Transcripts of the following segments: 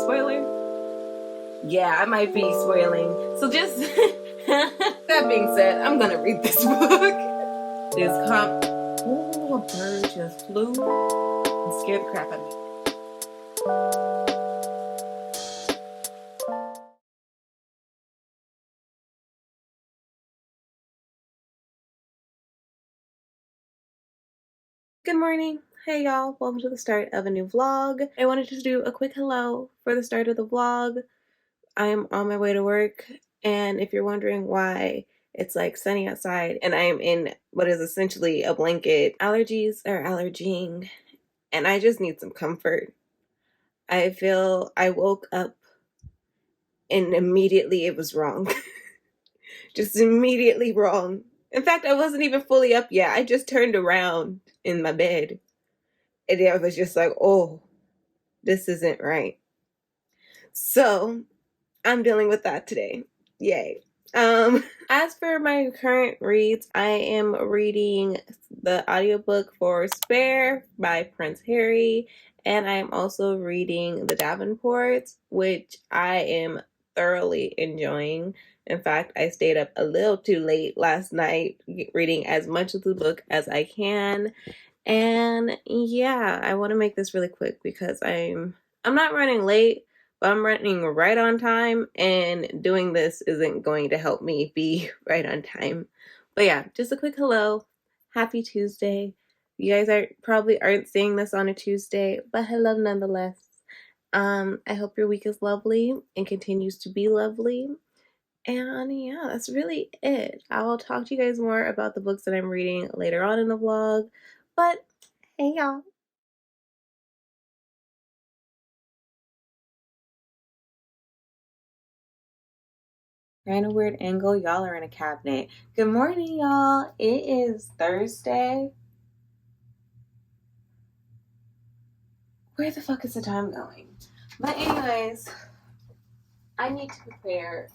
spoiler? Yeah, I might be spoiling. So just that being said, I'm gonna read this book. Oh, a bird just flew and scared the crap out of me. Good morning. Hey y'all, welcome to the start of a new vlog. I wanted to do a quick hello for the start of the vlog. I'm on my way to work, and if you're wondering why it's like sunny outside and I'm in what is essentially a blanket, allergies are allergying and I just need some comfort. I feel I woke up and immediately it was wrong. Just immediately wrong. In fact, I wasn't even fully up yet. I just turned around in my bed and I was just like, oh, this isn't right. So I'm dealing with that today. Yay. As for my current reads, I am reading the audiobook for Spare by Prince Harry, and I am also reading The Davenports, which I am thoroughly enjoying. In fact, I stayed up a little too late last night reading as much of the book as I can. And yeah, I want to make this really quick because I'm not running late, but I'm running right on time, and doing this isn't going to help me be right on time. But yeah, just a quick hello. Happy Tuesday. You guys probably aren't seeing this on a Tuesday, but hello nonetheless. I hope your week is lovely and continues to be lovely. And yeah, that's really it. I'll talk to you guys more about the books that I'm reading later on in the vlog. But hey y'all. Kind of weird angle. Y'all are in a cabinet. Good morning, y'all. It is Thursday. Where the fuck is the time going? But anyways, I need to prepare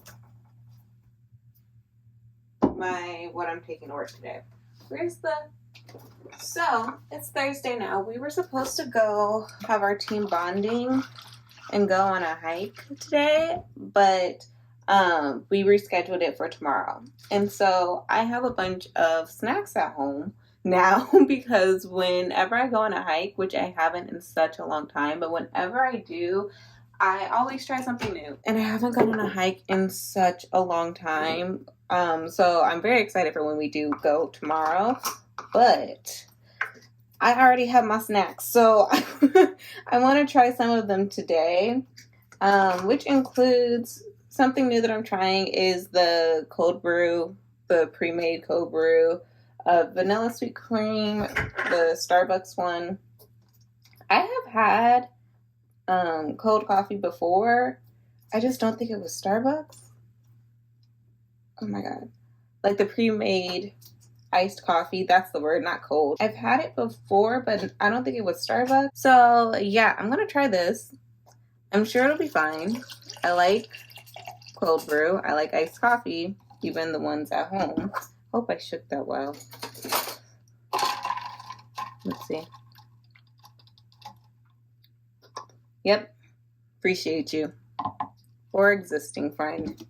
what I'm taking to work today. So it's Thursday now. We were supposed to go have our team bonding and go on a hike today, but we rescheduled it for tomorrow. And so I have a bunch of snacks at home now because whenever I go on a hike, which I haven't in such a long time, but whenever I do, I always try something new. And I haven't gone on a hike in such a long time. So I'm very excited for when we do go tomorrow. But I already have my snacks, so I want to try some of them today, which includes something new that I'm trying is the cold brew, the pre-made cold brew, vanilla sweet cream, the Starbucks one. I have had cold coffee before. I just don't think it was Starbucks. Oh my god. Like the pre-made iced coffee, that's the word, not cold. I've had it before, but I don't think it was Starbucks. So yeah, I'm gonna try this. I'm sure it'll be fine. I like cold brew. I like iced coffee, even the ones at home. Hope I shook that well. Let's see. Yep. Appreciate you for existing, friend.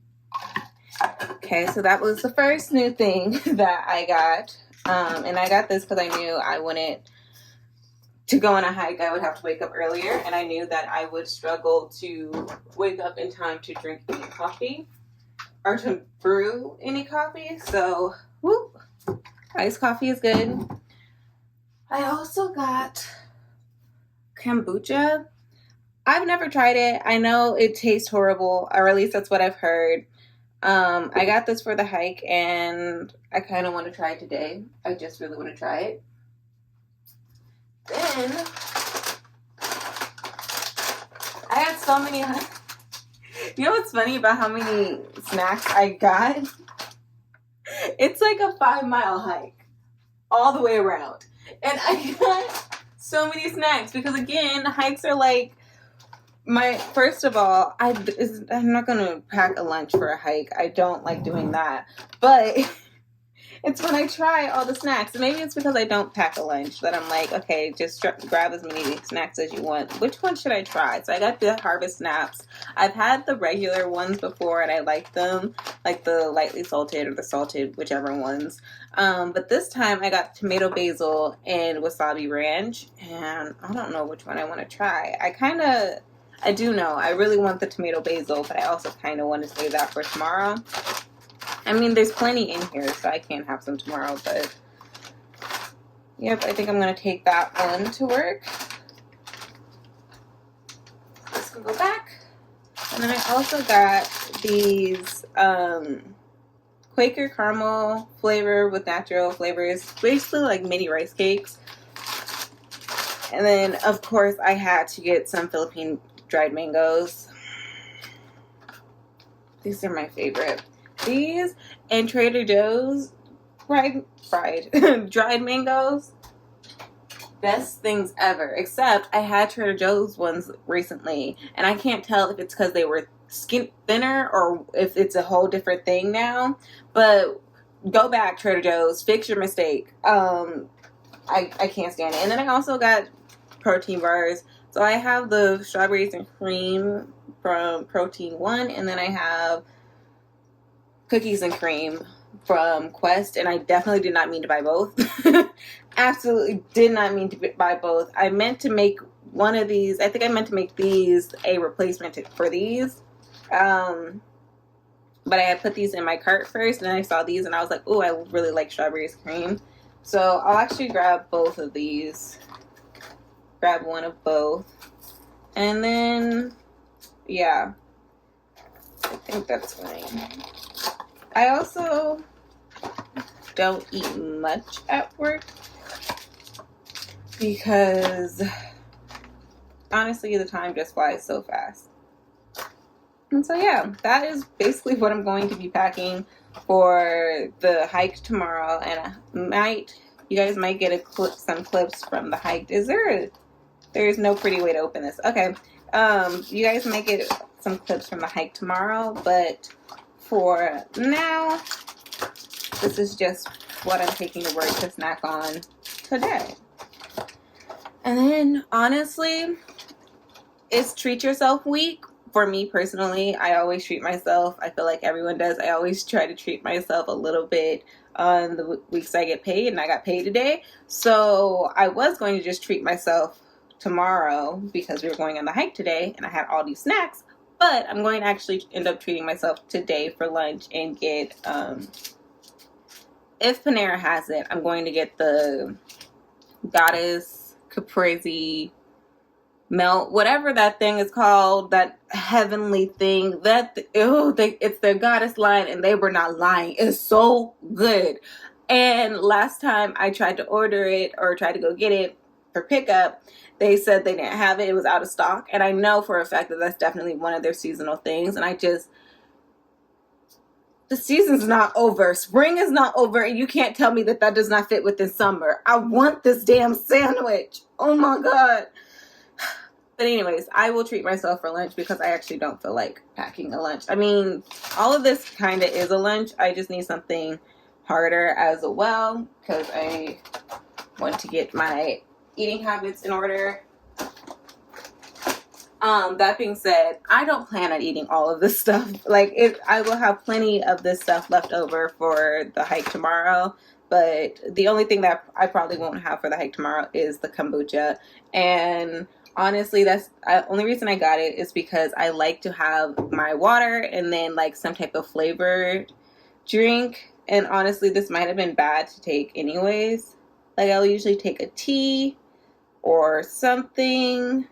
Okay, so that was the first new thing that I got. And I got this because I knew I wanted to go on a hike. I would have to wake up earlier, and I knew that I would struggle to wake up in time to drink any coffee or to brew any coffee. So, whoop, iced coffee is good. I also got kombucha. I've never tried it. I know it tastes horrible, or at least that's what I've heard. I got this for the hike, and I kind of want to try it today. I just really want to try it. Then, I had so many... You know what's funny about how many snacks I got? It's like a 5-mile hike all the way around. And I got so many snacks because, again, hikes are like... First of all, I'm not going to pack a lunch for a hike. I don't like doing that. But It's when I try all the snacks. Maybe it's because I don't pack a lunch that I'm like, okay, just grab as many snacks as you want. Which one should I try? So I got the Harvest Snaps. I've had the regular ones before and I like them, like the lightly salted or the salted, whichever ones. But this time I got tomato basil and wasabi ranch, and I don't know which one I want to try. I do know I really want the tomato basil, but I also kind of want to save that for tomorrow. I mean, there's plenty in here, so I can't have some tomorrow, but yep, I think I'm going to take that one to work. This can go back. And then I also got these Quaker caramel flavor with natural flavors, basically like mini rice cakes. And then, of course, I had to get some Philippine dried mangoes. These are my favorite. These and Trader Joe's dried mangoes, best things ever. Except I had Trader Joe's ones recently, and I can't tell if it's because they were skin thinner or if it's a whole different thing now. But go back, Trader Joe's, fix your mistake. I can't stand it. And then I also got protein bars. So I have the strawberries and cream from Protein One, and then I have cookies and cream from Quest, and I definitely did not mean to buy both. Absolutely did not mean to buy both. I meant to make one of these, I think I meant to make these a replacement for these. But I had put these in my cart first, and then I saw these, and I was like, oh, I really like strawberries cream. So I'll actually grab both of these. Grab one of both. And then, yeah. I think that's fine. I also don't eat much at work because honestly the time just flies so fast. And so yeah, that is basically what I'm going to be packing for the hike tomorrow. And you guys might get some clips from the hike. There's no pretty way to open this. Okay. You guys might get some clips from the hike tomorrow, but for now, this is just what I'm taking to work to snack on today. And then, honestly, it's treat yourself week. For me personally, I always treat myself. I feel like everyone does. I always try to treat myself a little bit on the weeks I get paid, and I got paid today. So I was going to just treat myself tomorrow because we were going on the hike today, and I had all these snacks. But I'm going to actually end up treating myself today for lunch and get, if Panera has it, I'm going to get the Goddess Caprese Melt, whatever that thing is called, that heavenly thing. It's their Goddess line, and they were not lying. It's so good. And last time I tried to order it or tried to go get it for pickup, they said they didn't have it. It was out of stock. And I know for a fact that that's definitely one of their seasonal things. And the season's not over. Spring is not over. And you can't tell me that does not fit within summer. I want this damn sandwich. Oh my God. But anyways, I will treat myself for lunch because I actually don't feel like packing a lunch. I mean, all of this kind of is a lunch. I just need something harder as well because I want to get my eating habits in order. That being said, I don't plan on eating all of this stuff. I will have plenty of this stuff left over for the hike tomorrow. But the only thing that I probably won't have for the hike tomorrow is the kombucha. And honestly, that's the only reason I got it is because I like to have my water and then like some type of flavored drink. And honestly, this might have been bad to take anyways. Like I'll usually take a tea or something.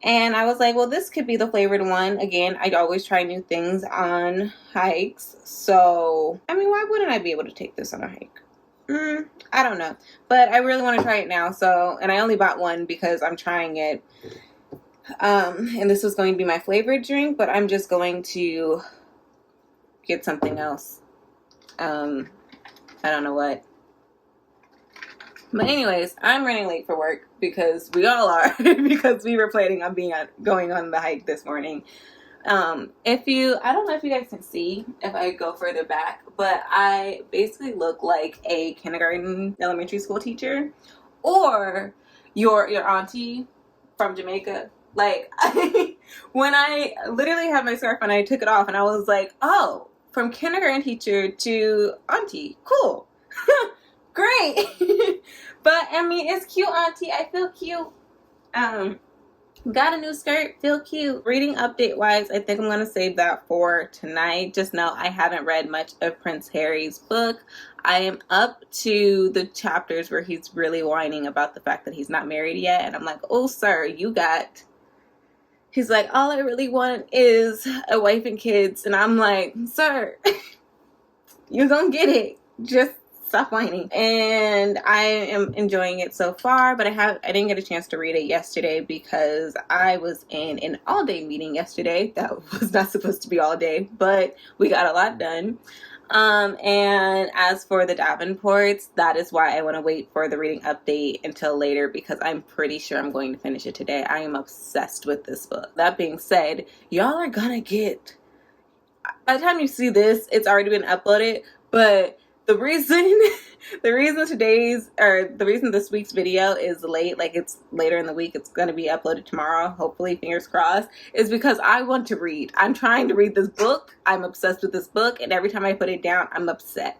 And I was like, well, this could be the flavored one. Again, I always try new things on hikes. So, I mean, why wouldn't I be able to take this on a hike? I don't know. But I really want to try it now. So, and I only bought one because I'm trying it. And this was going to be my flavored drink, but I'm just going to get something else. I don't know what. But anyways, I'm running late for work because we all are because we were planning on going on the hike this morning. I don't know if you guys can see if I go further back, but I basically look like a kindergarten, elementary school teacher, or your auntie from Jamaica. Like, when I literally had my scarf and I took it off, and I was like, oh, from kindergarten teacher to auntie, cool, great. But I mean, it's cute, auntie. I feel cute. Got a new skirt, feel cute. Reading update wise, I think I'm gonna save that for tonight. Just know I haven't read much of Prince Harry's book. I am up to the chapters where he's really whining about the fact that he's not married yet, and I'm like, oh sir, he's like, all I really want is a wife and kids, and I'm like, sir, you're gonna get it. Just stop whining. And I am enjoying it so far, but I didn't get a chance to read it yesterday because I was in an all-day meeting yesterday. That was not supposed to be all day, but we got a lot done. And as for the Davenports, that is why I want to wait for the reading update until later, because I'm pretty sure I'm going to finish it today. I am obsessed with this book. That being said, y'all are gonna get, by the time you see this, it's already been uploaded, but the reason this week's video is late, like it's later in the week, it's going to be uploaded tomorrow, hopefully, fingers crossed, is because I want to read. I'm trying to read this book. I'm obsessed with this book, and every time I put it down, I'm upset.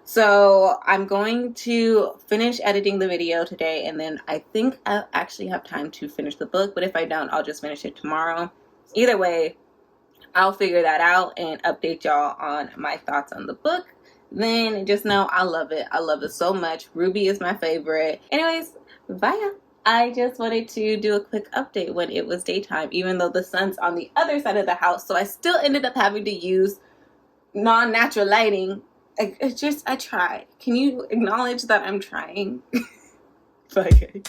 So I'm going to finish editing the video today, and then I think I'll actually have time to finish the book, but if I don't, I'll just finish it tomorrow. Either way, I'll figure that out and update y'all on my thoughts on the book. Then just know I love it. I love it so much. Ruby is my favorite. Anyways, bye. I just wanted to do a quick update when it was daytime, even though the sun's on the other side of the house. So I still ended up having to use non-natural lighting. I tried. Can you acknowledge that I'm trying? Bye, guys.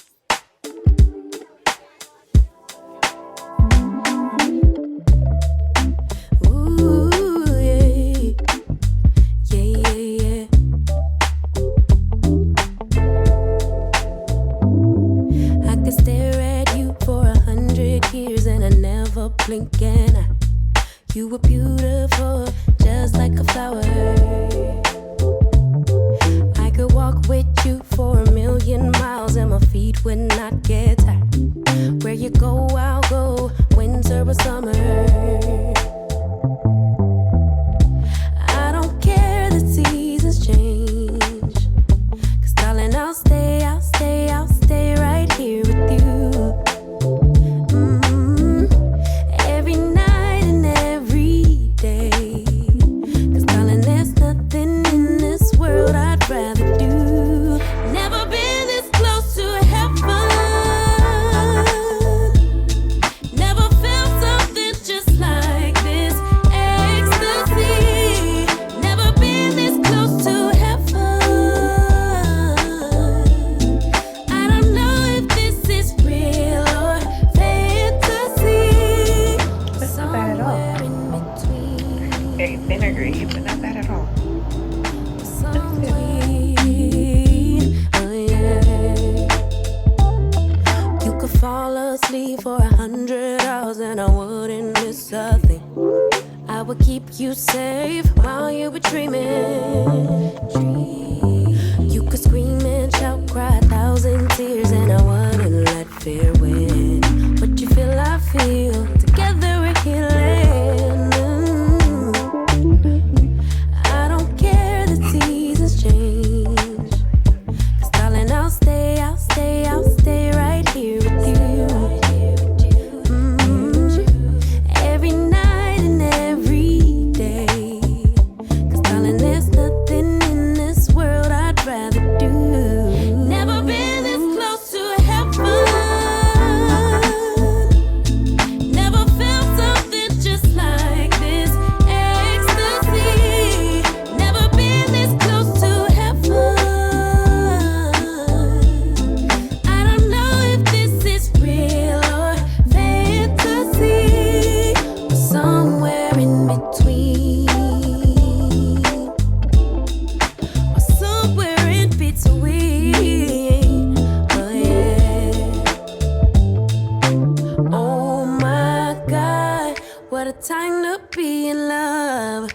Blinking, you were beautiful, just like a flower. I could walk with you for 1,000,000 miles and my feet would not get tired. Where you go, I'll go, winter or summer. I don't care the seasons change, 'cause darling, I'll stay right here with you. Vinegary, but not bad at all. You could fall asleep for 100 hours and I wouldn't miss a thing. I would keep you safe while you were dreaming. You could scream and shout, cry 1,000 tears, and I wouldn't let fear win. What you feel, I feel. Together we're healing. Never been this close to time to be in love.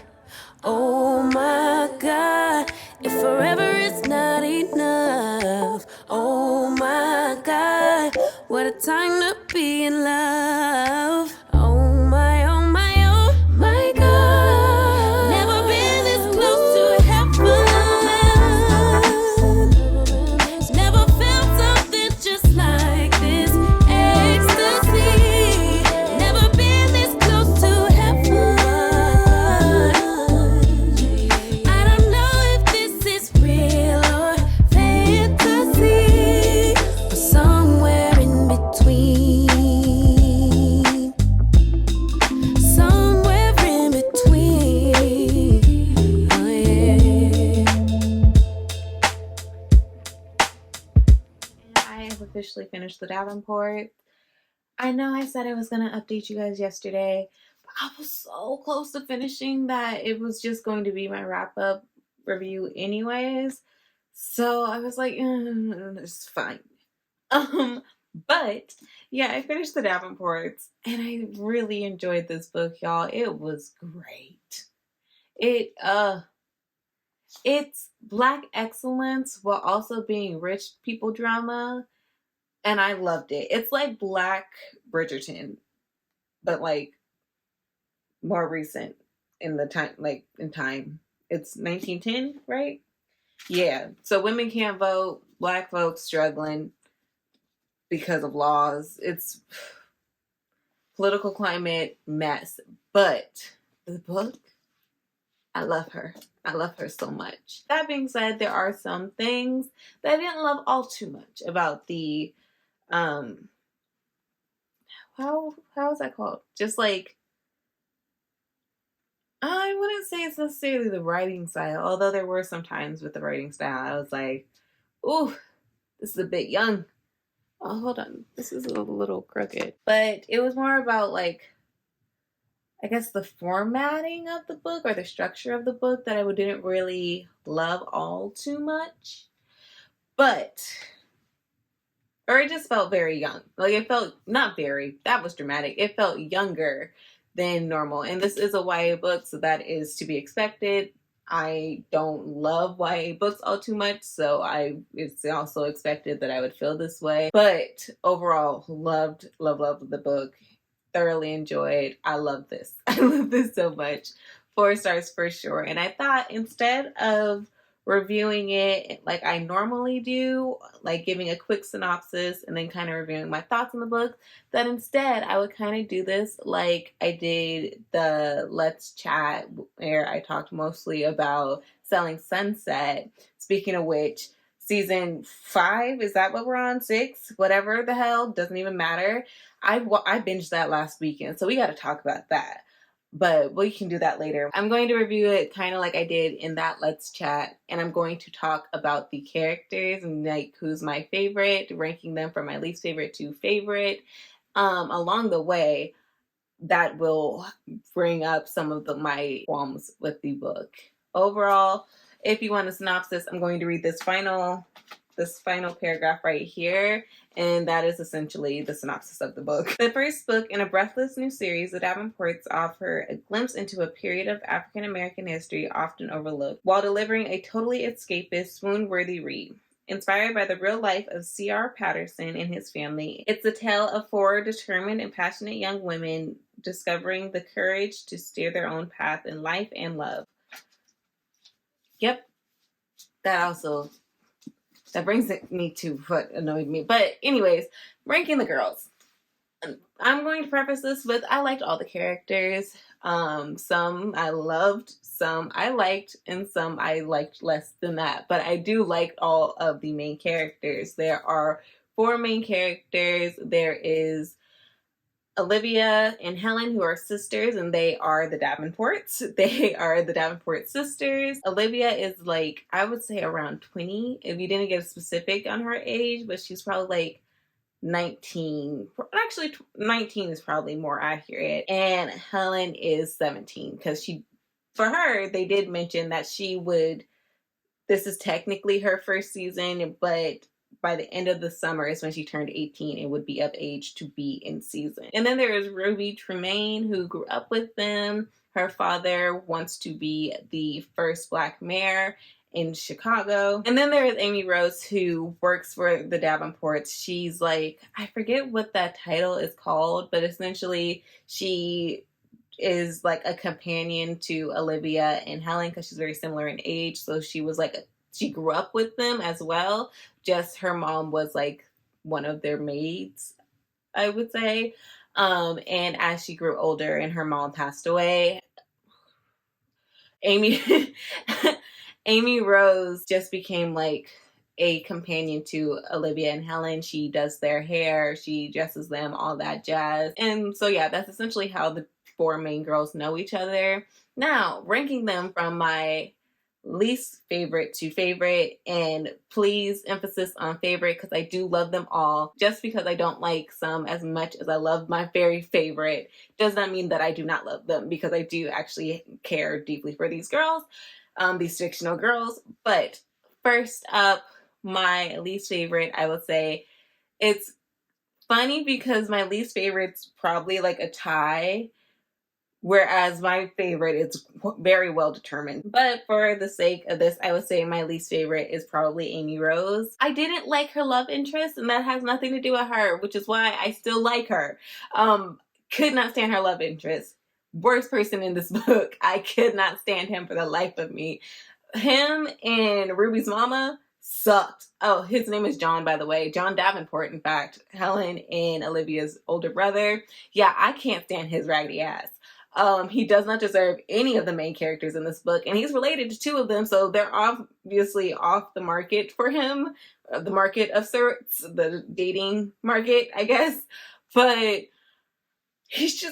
Oh my God, if forever is not enough. Oh my God, what a time to be in love. Oh my, oh my, oh my God. Never been this close to heaven. Never felt something just like this ecstasy. Never been this close to heaven. I don't know if this is real or fantasy, but somewhere in between. Somewhere in between. Oh yeah. And I have officially finished the Davenport. I know I said I was going to update you guys yesterday, but I was so close to finishing that it was just going to be my wrap up review, anyways. So I was like, it's fine. Um, but yeah, I finished the Davenports and I really enjoyed this book, y'all. It was great. It it's black excellence while also being rich people drama, and I loved it. It's like Black Bridgerton, but like more recent in the time, like in time. It's 1910, right? Yeah. So women can't vote, black folks struggling because of laws. It's political climate mess. But the book, I love her. I love her so much. That being said, there are some things that I didn't love all too much about the how is that called? Just like, I wouldn't say it's necessarily the writing style, although there were some times with the writing style I was like, ooh, this is a bit young. Oh, hold on. This is a little crooked. But it was more about like, I guess the formatting of the book or the structure of the book that I didn't really love all too much. But or it just felt very young. Like it felt not very, that was dramatic. It felt younger than normal. And this is a YA book, so that is to be expected. I don't love YA books all too much, so it's also expected that I would feel this way. But overall, loved the book. Thoroughly enjoyed. I love this. I love this so much. 4 stars for sure. And I thought instead of reviewing it like I normally do, like giving a quick synopsis and then kind of reviewing my thoughts on the book, that instead I would kind of do this like I did the Let's Chat, where I talked mostly about Selling Sunset. Speaking of which, season 5, is that what we're on? 6? Whatever the hell, doesn't even matter. I binged that last weekend, so we got to talk about that. But we can do that later. I'm going to review it kind of like I did in that Let's Chat, and I'm going to talk about the characters and like who's my favorite, ranking them from my least favorite to favorite. Along the way, that will bring up some of my qualms with the book. Overall, if you want a synopsis, I'm going to read this final paragraph right here, and that is essentially the synopsis of the book. The first book in a breathless new series, The Davenports offer a glimpse into a period of African American history often overlooked, while delivering a totally escapist, swoon-worthy read. Inspired by the real life of C.R. Patterson and his family, it's a tale of 4 determined and passionate young women discovering the courage to steer their own path in life and love. Yep, that brings me to what annoyed me. But anyways, ranking the girls. I'm going to preface this with I liked all the characters. Some I loved, some I liked, and some I liked less than that. But I do like all of the main characters. There are 4 main characters. There is Olivia and Helen, who are sisters, and they are the Davenports. They are the Davenport sisters. Olivia is like, I would say around 20, if you didn't get a specific on her age, but she's probably like 19. Actually, 19 is probably more accurate. And Helen is 17, because for her, they did mention that this is technically her first season, but by the end of the summer is when she turned 18 and would be of age to be in season. And then there is Ruby Tremaine, who grew up with them. Her father wants to be the first Black mayor in Chicago. And then there is Amy Rose, who works for the Davenports. She's like, I forget what that title is called, but essentially she is like a companion to Olivia and Helen because she's very similar in age. So she was like, she grew up with them as well. Just her mom was like one of their maids, I would say. And as she grew older and her mom passed away, Amy Amy Rose just became like a companion to Olivia and Helen. She does their hair, she dresses them, all that jazz. And so yeah, that's essentially how the four main girls know each other. Now, ranking them from my least favorite to favorite, and please emphasis on favorite because I do love them all. Just because I don't like some as much as I love my very favorite does not mean that I do not love them, because I do actually care deeply for these girls, these fictional girls. But first up, my least favorite, I would say it's funny because my least favorite's probably like a tie, whereas my favorite is very well determined. But for the sake of this, I would say my least favorite is probably Amy Rose. I didn't like her love interest, and that has nothing to do with her, which is why I still like her. Could not stand her love interest. Worst person in this book. I could not stand him for the life of me. Him and Ruby's mama sucked. Oh, his name is John, by the way. John Davenport, in fact. Helen and Olivia's older brother. Yeah, I can't stand his raggedy ass. He does not deserve any of the main characters in this book, and he's related to two of them, so they're obviously off the market for him. The market of sorts, the dating market, I guess. But he's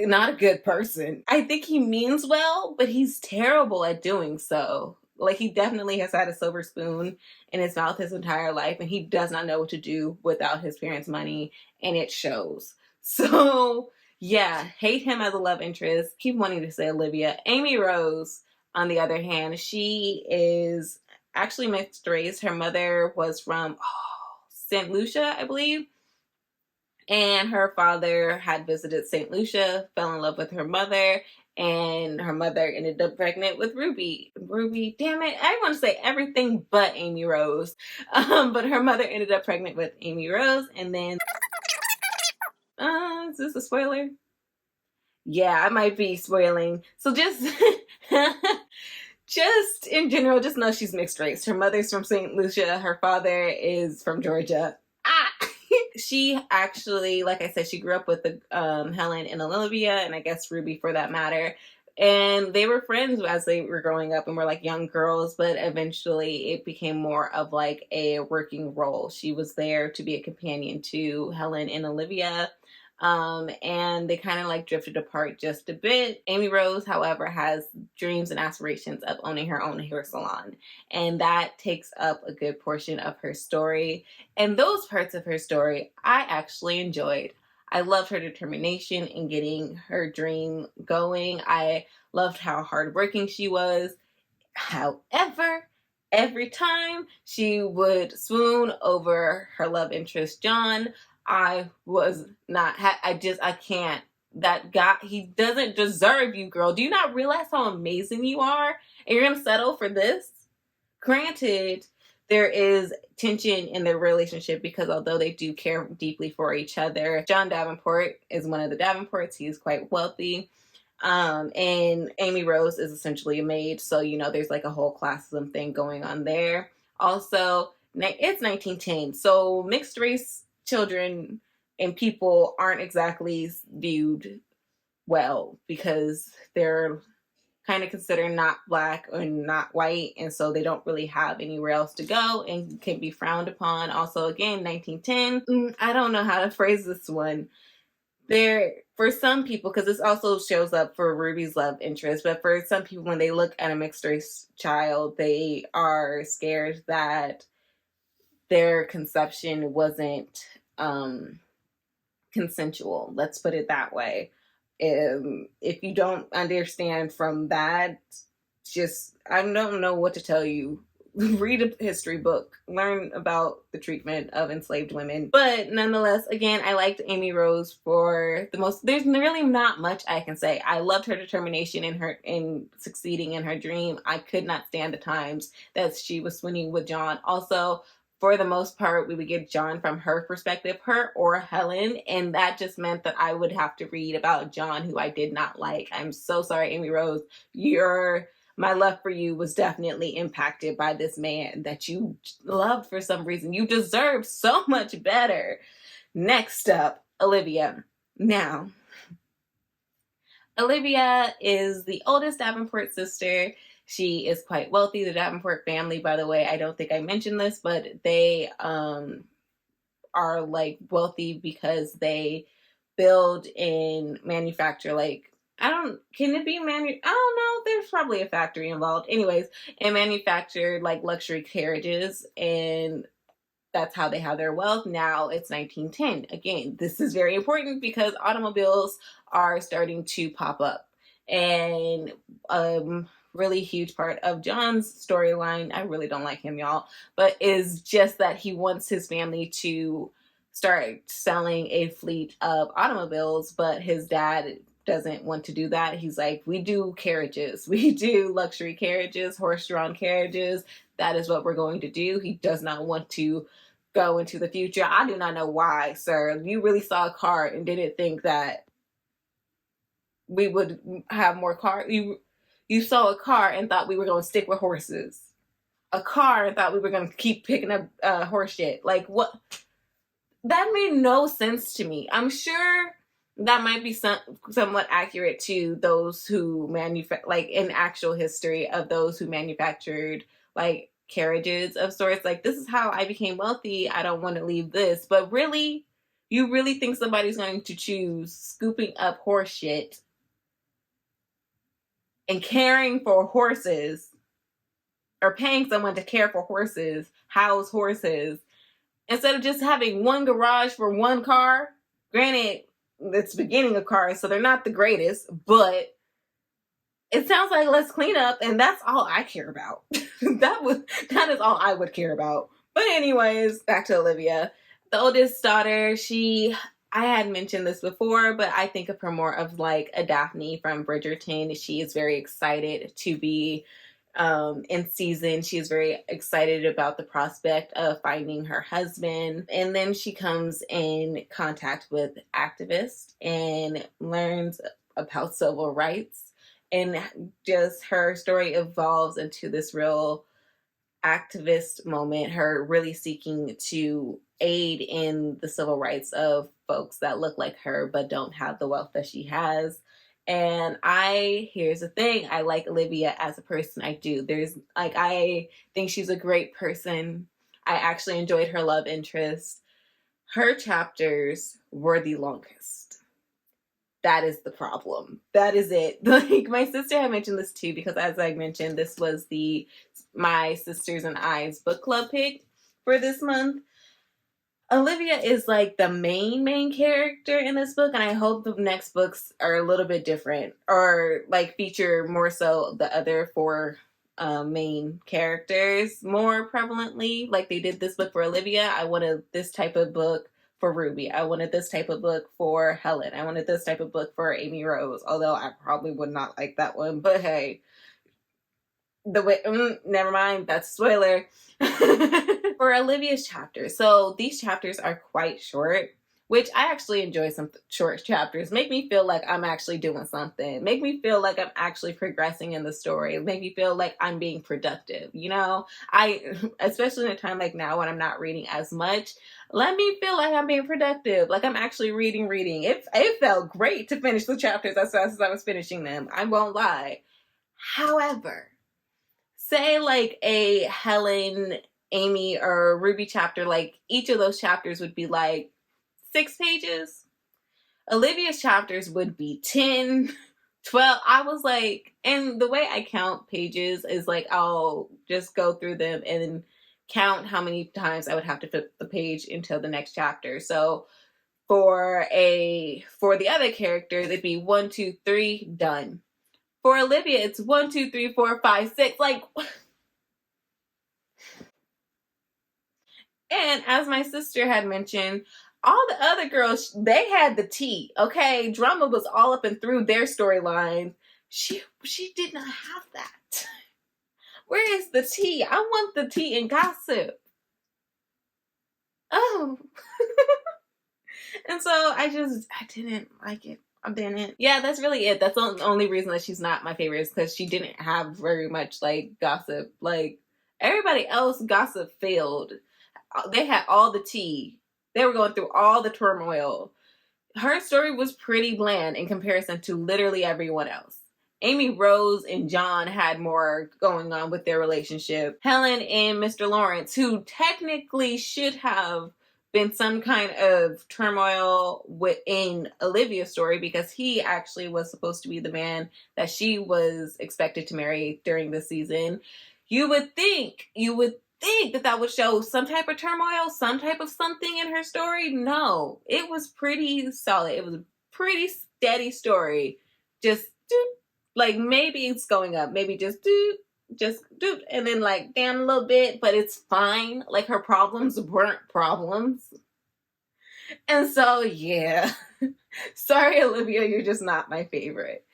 not a good person. I think he means well, but he's terrible at doing so. Like, he definitely has had a silver spoon in his mouth his entire life, and he does not know what to do without his parents' money, and it shows. So yeah, hate him as a love interest. Keep wanting to say Olivia. Amy Rose, on the other hand, she is actually mixed race. Her mother was from St. Lucia, I believe. And her father had visited St. Lucia, fell in love with her mother, and her mother ended up pregnant with Ruby. Ruby, damn it, I want to say everything but Amy Rose. But her mother ended up pregnant with Amy Rose, and then is this a spoiler? Yeah, I might be spoiling. So just just in general, just know she's mixed race. Her mother's from St. Lucia, her father is from Georgia. Ah! She actually, like I said, she grew up with the Helen and Olivia, and I guess Ruby for that matter. And they were friends as they were growing up and were like young girls, but eventually it became more of like a working role. She was there to be a companion to Helen and Olivia. And they kind of like drifted apart just a bit. Amy Rose, however, has dreams and aspirations of owning her own hair salon, and that takes up a good portion of her story. And those parts of her story I actually enjoyed. I loved her determination in getting her dream going. I loved how hardworking she was. However, every time she would swoon over her love interest, John, I was not, I can't. That guy, he doesn't deserve you, girl. Do you not realize how amazing you are? And you're going to settle for this? Granted, there is tension in their relationship because although they do care deeply for each other, John Davenport is one of the Davenports. He is quite wealthy. And Amy Rose is essentially a maid. So, you know, there's like a whole classism thing going on there. Also, it's 1910. So mixed race children and people aren't exactly viewed well because they're kind of considered not black or not white, and so they don't really have anywhere else to go and can be frowned upon. Also, again, 1910, I don't know how to phrase this one. There, for some people, because this also shows up for Ruby's love interest, but for some people, when they look at a mixed race child, they are scared that their conception wasn't consensual. Let's put it that way. If you don't understand from that, just I don't know what to tell you. read a history book, learn about the treatment of enslaved women. But nonetheless, again, I liked Amy Rose for the most. There's really not much I can say. I loved her determination in succeeding in her dream. I could not stand the times that she was swinging with John. Also, for the most part, we would get John from her perspective, her or Helen, and that just meant that I would have to read about John, who I did not like. I'm so sorry, Amy Rose. My love for you was definitely impacted by this man that you loved for some reason. You deserve so much better. Next up, Olivia. Now, Olivia is the oldest Davenport sister. She is quite wealthy. The Davenport family, by the way, I don't think I mentioned this, but they are like wealthy because they build and manufacture like can it be I don't know, there's probably a factory involved. Anyways, and manufactured like luxury carriages, and that's how they have their wealth. Now it's 1910. Again, this is very important because automobiles are starting to pop up. And really huge part of John's storyline, I really don't like him, y'all, but is just that he wants his family to start selling a fleet of automobiles, but his dad doesn't want to do that. He's like, we do carriages. We do luxury carriages, horse-drawn carriages. That is what we're going to do. He does not want to go into the future. I do not know why, sir. You really saw a car and didn't think that we would have more cars. You saw a car and thought we were going to stick with horses. A car and thought we were going to keep picking up horse shit. Like, what? That made no sense to me. I'm sure that might be somewhat accurate to those who like in actual history of those who manufactured like carriages of sorts. Like, this is how I became wealthy. I don't want to leave this. But really, you really think somebody's going to choose scooping up horse shit and caring for horses, or paying someone to care for horses, house horses, instead of just having one garage for one car? Granted, it's beginning of cars, so they're not the greatest, but it sounds like let's clean up, and that's all I care about. That is all I would care about. But anyways, back to Olivia. The oldest daughter, I had mentioned this before, but I think of her more of like a Daphne from Bridgerton. She is very excited to be in season. She is very excited about the prospect of finding her husband. And then she comes in contact with activists and learns about civil rights. And just her story evolves into this real activist moment, her really seeking to aid in the civil rights of folks that look like her but don't have the wealth that she has. And here's the thing, I like Olivia as a person. I do. I think she's a great person. I actually enjoyed her love interest. Her chapters were the longest. That is the problem. That is it. Like, my sister had mentioned this too, because as I mentioned, this was my sisters and I's book club pick for this month. Olivia is like the main character in this book, and I hope the next books are a little bit different, or like feature more so the other four main characters more prevalently, like they did this book for Olivia. I wanted this type of book for Ruby. I wanted this type of book for Helen. I wanted this type of book for Amy Rose, although I probably would not like that one, but hey, never mind, that's a spoiler. For Olivia's chapters, so these chapters are quite short, which I actually enjoy. Some short chapters make me feel like I'm actually doing something, make me feel like I'm actually progressing in the story, make me feel like I'm being productive, especially in a time like now when I'm not reading as much, let me feel like I'm being productive, like I'm actually reading. It felt great to finish the chapters as fast as I was finishing them, I won't lie. However, say like a Helen, Amy, or Ruby chapter, like each of those chapters would be like 6 pages. Olivia's chapters would be 10, 12. I was like, and the way I count pages is like, I'll just go through them and count how many times I would have to flip the page until the next chapter. So for the other characters, it'd be 1, 2, 3, done. For Olivia, it's 1, 2, 3, 4, 5, 6. Like, And as my sister had mentioned, all the other girls, they had the tea, okay? Drama was all up and through their storyline. She did not have that. Where is the tea? I want the tea and gossip. Oh. And so I didn't like it. I didn't. Yeah, that's really it. That's the only reason that she's not my favorite is because she didn't have very much like gossip. Like everybody else, gossip failed. They had all the tea. They were going through all the turmoil. Her story was pretty bland in comparison to literally everyone else. Amy Rose and John had more going on with their relationship. Helen and Mr. Lawrence, who technically should have been some kind of turmoil within Olivia's story because he actually was supposed to be the man that she was expected to marry during the season. You would think that would show some type of turmoil, some type of something in her story. No, it was pretty solid. It was a pretty steady story. Just doot, like maybe it's going up, maybe just doot, and then like down a little bit, but it's fine. Like her problems weren't problems. And so yeah. Sorry, Olivia, you're just not my favorite.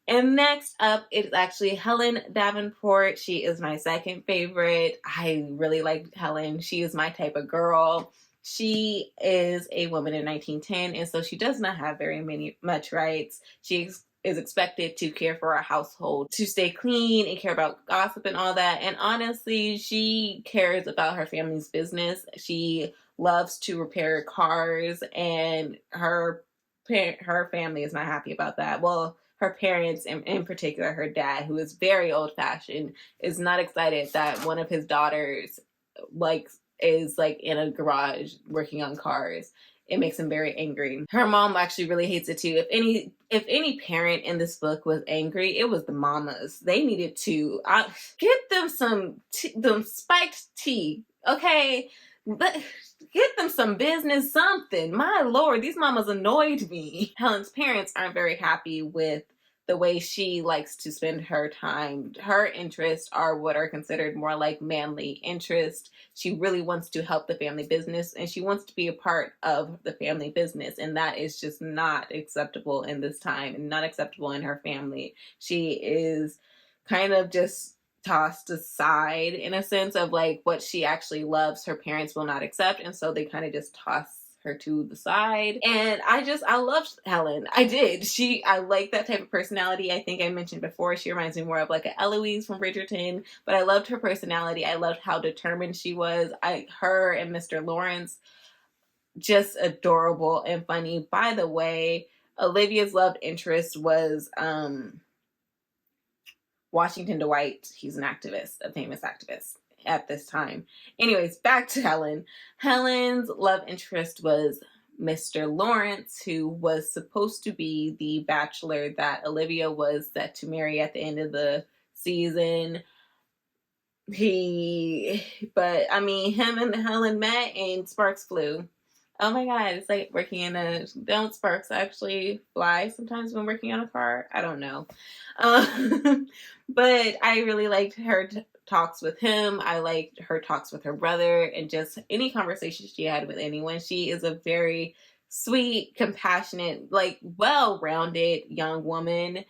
And next up is actually Helen Davenport. She is my second favorite. I really like Helen. She is my type of girl. She is a woman in 1910, and so she does not have very much rights. She is expected to care for a household, to stay clean and care about gossip and all that. And honestly, she cares about her family's business. She loves to repair cars, and her family is not happy about that. Well, her parents, in particular her dad, who is very old-fashioned, is not excited that one of his daughters like is like in a garage working on cars. It makes him very angry. Her mom actually really hates it too. If any parent in this book was angry, it was the mamas. They needed to get them them spiked tea, okay? But get them some business, something. My lord, these mamas annoyed me. Helen's parents aren't very happy with the way she likes to spend her time. Her interests are what are considered more like manly interests. She really wants to help the family business and she wants to be a part of the family business. And that is just not acceptable in this time and not acceptable in her family. She is kind of just tossed aside in a sense of like what she actually loves, her parents will not accept. And so they kind of just toss her to the side. And I loved Helen. I did. I like that type of personality. I think I mentioned before, she reminds me more of like an Eloise from Bridgerton, but I loved her personality. I loved how determined she was. Her and Mr. Lawrence, just adorable and funny. By the way, Olivia's love interest was Washington Dwight. He's an activist, a famous activist at this time. Anyways, back to Helen. Helen's love interest was Mr. Lawrence, who was supposed to be the bachelor that Olivia was set to marry at the end of the season. But I mean, him and Helen met and sparks flew. Oh my god, it's like working in don't sparks actually fly sometimes when working on a car? I don't know. But I really liked her talks with him. I liked her talks with her brother and just any conversation she had with anyone. She is a very sweet, compassionate, like well-rounded young woman.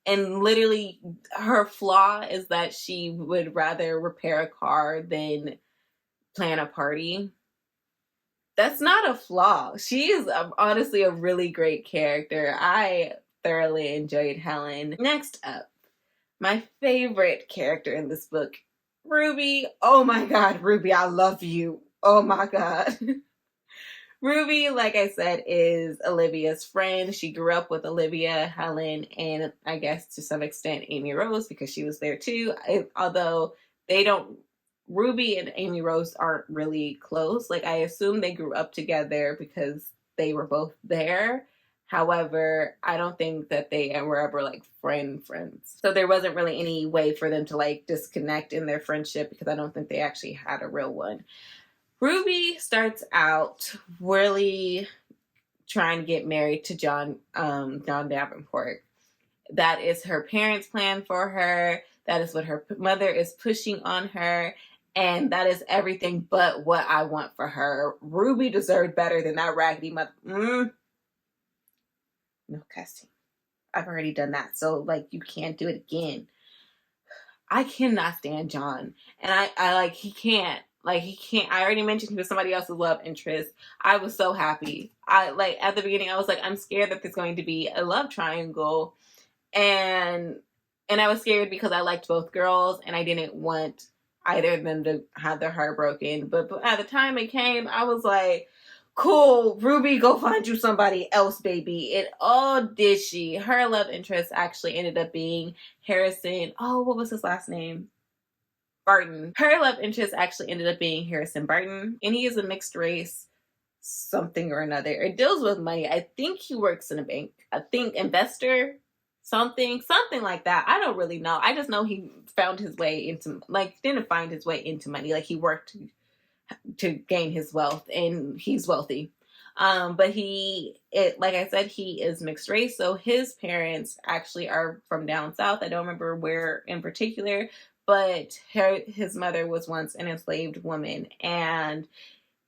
And literally her flaw is that she would rather repair a car than plan a party. That's not a flaw. She is honestly a really great character. I thoroughly enjoyed Helen. Next up, my favorite character in this book, Ruby. Oh my god, Ruby, I love you. Oh my god. Ruby, like I said, is Olivia's friend. She grew up with Olivia, Helen, and I guess to some extent Amy Rose because she was there too. Although they don't, Ruby and Amy Rose aren't really close. Like I assume they grew up together because they were both there. However, I don't think that they were ever like friends. So there wasn't really any way for them to like disconnect in their friendship because I don't think they actually had a real one. Ruby starts out really trying to get married to John Davenport. That is her parents' plan for her. That is what her mother is pushing on her. And that is everything but what I want for her. Ruby deserved better than that raggedy mother. No, Cassie. I've already done that. So, like, you can't do it again. I cannot stand John. And I like, he can't. Like, he can't. I already mentioned he was somebody else's love interest. I was so happy. Like, at the beginning, I was like, I'm scared that there's going to be a love triangle. And I was scared because I liked both girls and I didn't want either of them to have their heart broken. But at the time it came, I was like, cool, Ruby, go find you somebody else, baby. And oh, did she? Her love interest actually ended up being Harrison. Oh, what was his last name? Barton. Her love interest actually ended up being Harrison Barton, and he is a mixed race something or another. It deals with money. I think he works in a bank. I think investor, something like that. I don't really know. I just know he found his way into, like, didn't find his way into money. Like, he worked to gain his wealth, and he's wealthy. But like I said, he is mixed race. So his parents actually are from down south. I don't remember where in particular, but his mother was once an enslaved woman, and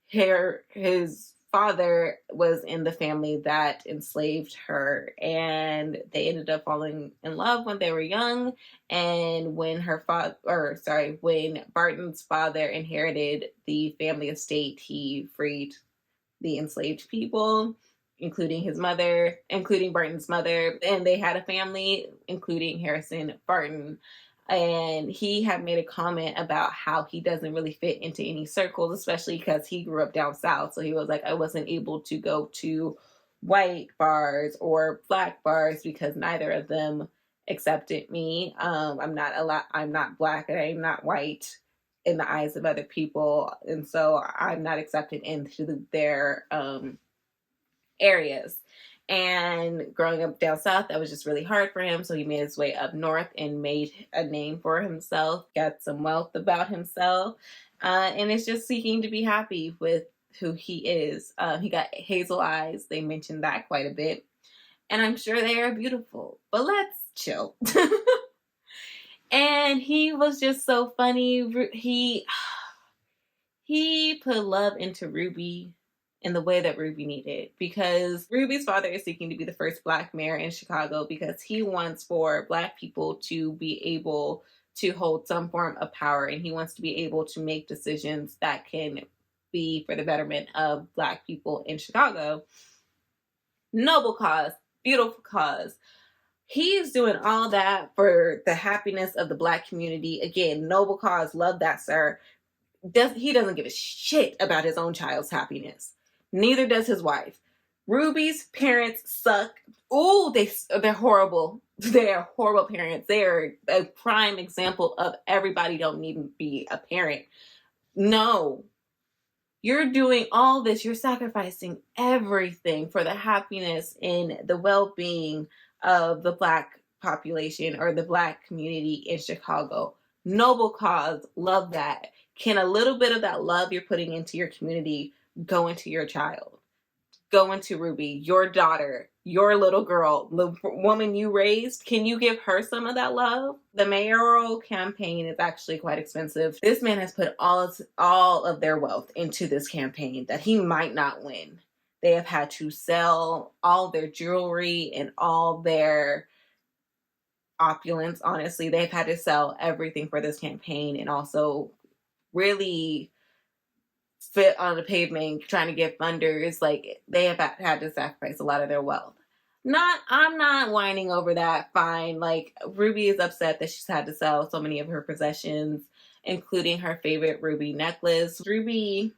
his father was in the family that enslaved her, and they ended up falling in love when they were young. And when when Barton's father inherited the family estate, he freed the enslaved people, including Barton's mother, and they had a family, including Harrison Barton. And he had made a comment about how he doesn't really fit into any circles, especially because he grew up down south. So he was like, I wasn't able to go to white bars or black bars because neither of them accepted me. I'm not black and I'm not white in the eyes of other people, and so I'm not accepted into their areas. And growing up down south, that was just really hard for him. So he made his way up north and made a name for himself, got some wealth about himself, and is just seeking to be happy with who he is. He got hazel eyes. They mentioned that quite a bit. And I'm sure they are beautiful, but let's chill. And he was just so funny. He put love into Ruby in the way that Ruby needed, because Ruby's father is seeking to be the first Black mayor in Chicago because he wants for Black people to be able to hold some form of power, and he wants to be able to make decisions that can be for the betterment of Black people in Chicago. Noble cause, beautiful cause. He's doing all that for the happiness of the Black community. Again, noble cause, love that, sir. He doesn't give a shit about his own child's happiness. Neither does his wife. Ruby's parents suck. Ooh, they're horrible. They're horrible parents. They're a prime example of everybody don't need to be a parent. No. You're doing all this. You're sacrificing everything for the happiness and the well-being of the Black population or the Black community in Chicago. Noble cause. Love that. Can a little bit of that love you're putting into your community go into your child? Go into Ruby, your daughter, your little girl, the woman you raised? Can you give her some of that love? The mayoral campaign is actually quite expensive. This man has put all of their wealth into this campaign that he might not win. They have had to sell all their jewelry and all their opulence. Honestly, they've had to sell everything for this campaign, and also really fit on the pavement trying to get funders. Like, they have had to sacrifice a lot of their wealth. I'm not whining over that. Fine. Like, Ruby is upset that she's had to sell so many of her possessions, including her favorite ruby necklace. Ruby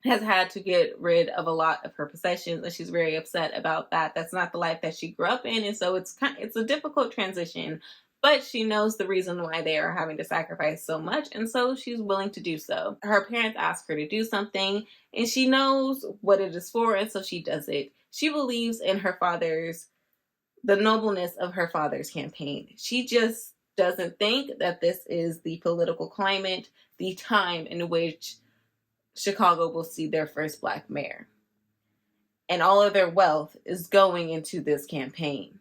has had to get rid of a lot of her possessions, and she's very upset about that. That's not the life that she grew up in, and so it's a difficult transition. But she knows the reason why they are having to sacrifice so much, and so she's willing to do so. Her parents ask her to do something, and she knows what it is for, and so she does it. She believes in the nobleness of her father's campaign. She just doesn't think that this is the political climate, the time in which Chicago will see their first Black mayor. And all of their wealth is going into this campaign.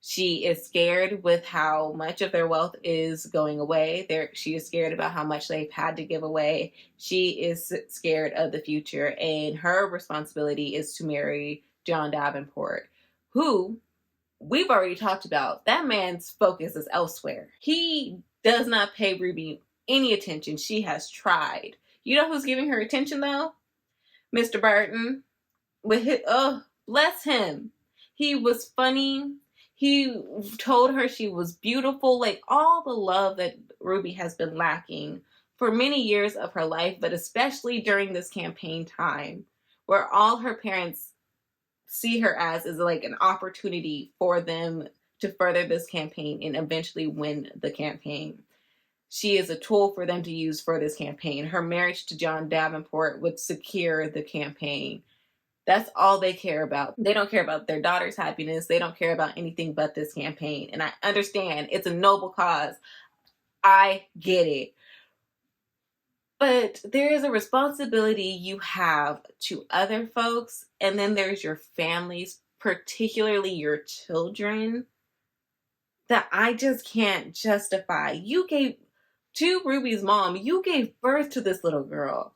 She is scared with how much of their wealth is going away. She is scared about how much they've had to give away. She is scared of the future, and her responsibility is to marry John Davenport, who we've already talked about. That man's focus is elsewhere. He does not pay Ruby any attention. She has tried. You know who's giving her attention though? Mr. Burton. With his, oh, bless him. He was funny. He told her she was beautiful. Like all the love that Ruby has been lacking for many years of her life, but especially during this campaign time, where all her parents see her as is like an opportunity for them to further this campaign and eventually win the campaign. She is a tool for them to use for this campaign. Her marriage to John Davenport would secure the campaign. That's all they care about. They don't care about their daughter's happiness. They don't care about anything but this campaign. And I understand it's a noble cause. I get it. But there is a responsibility you have to other folks, and then there's your families, particularly your children, that I just can't justify. You gave to Ruby's mom, you gave birth to this little girl.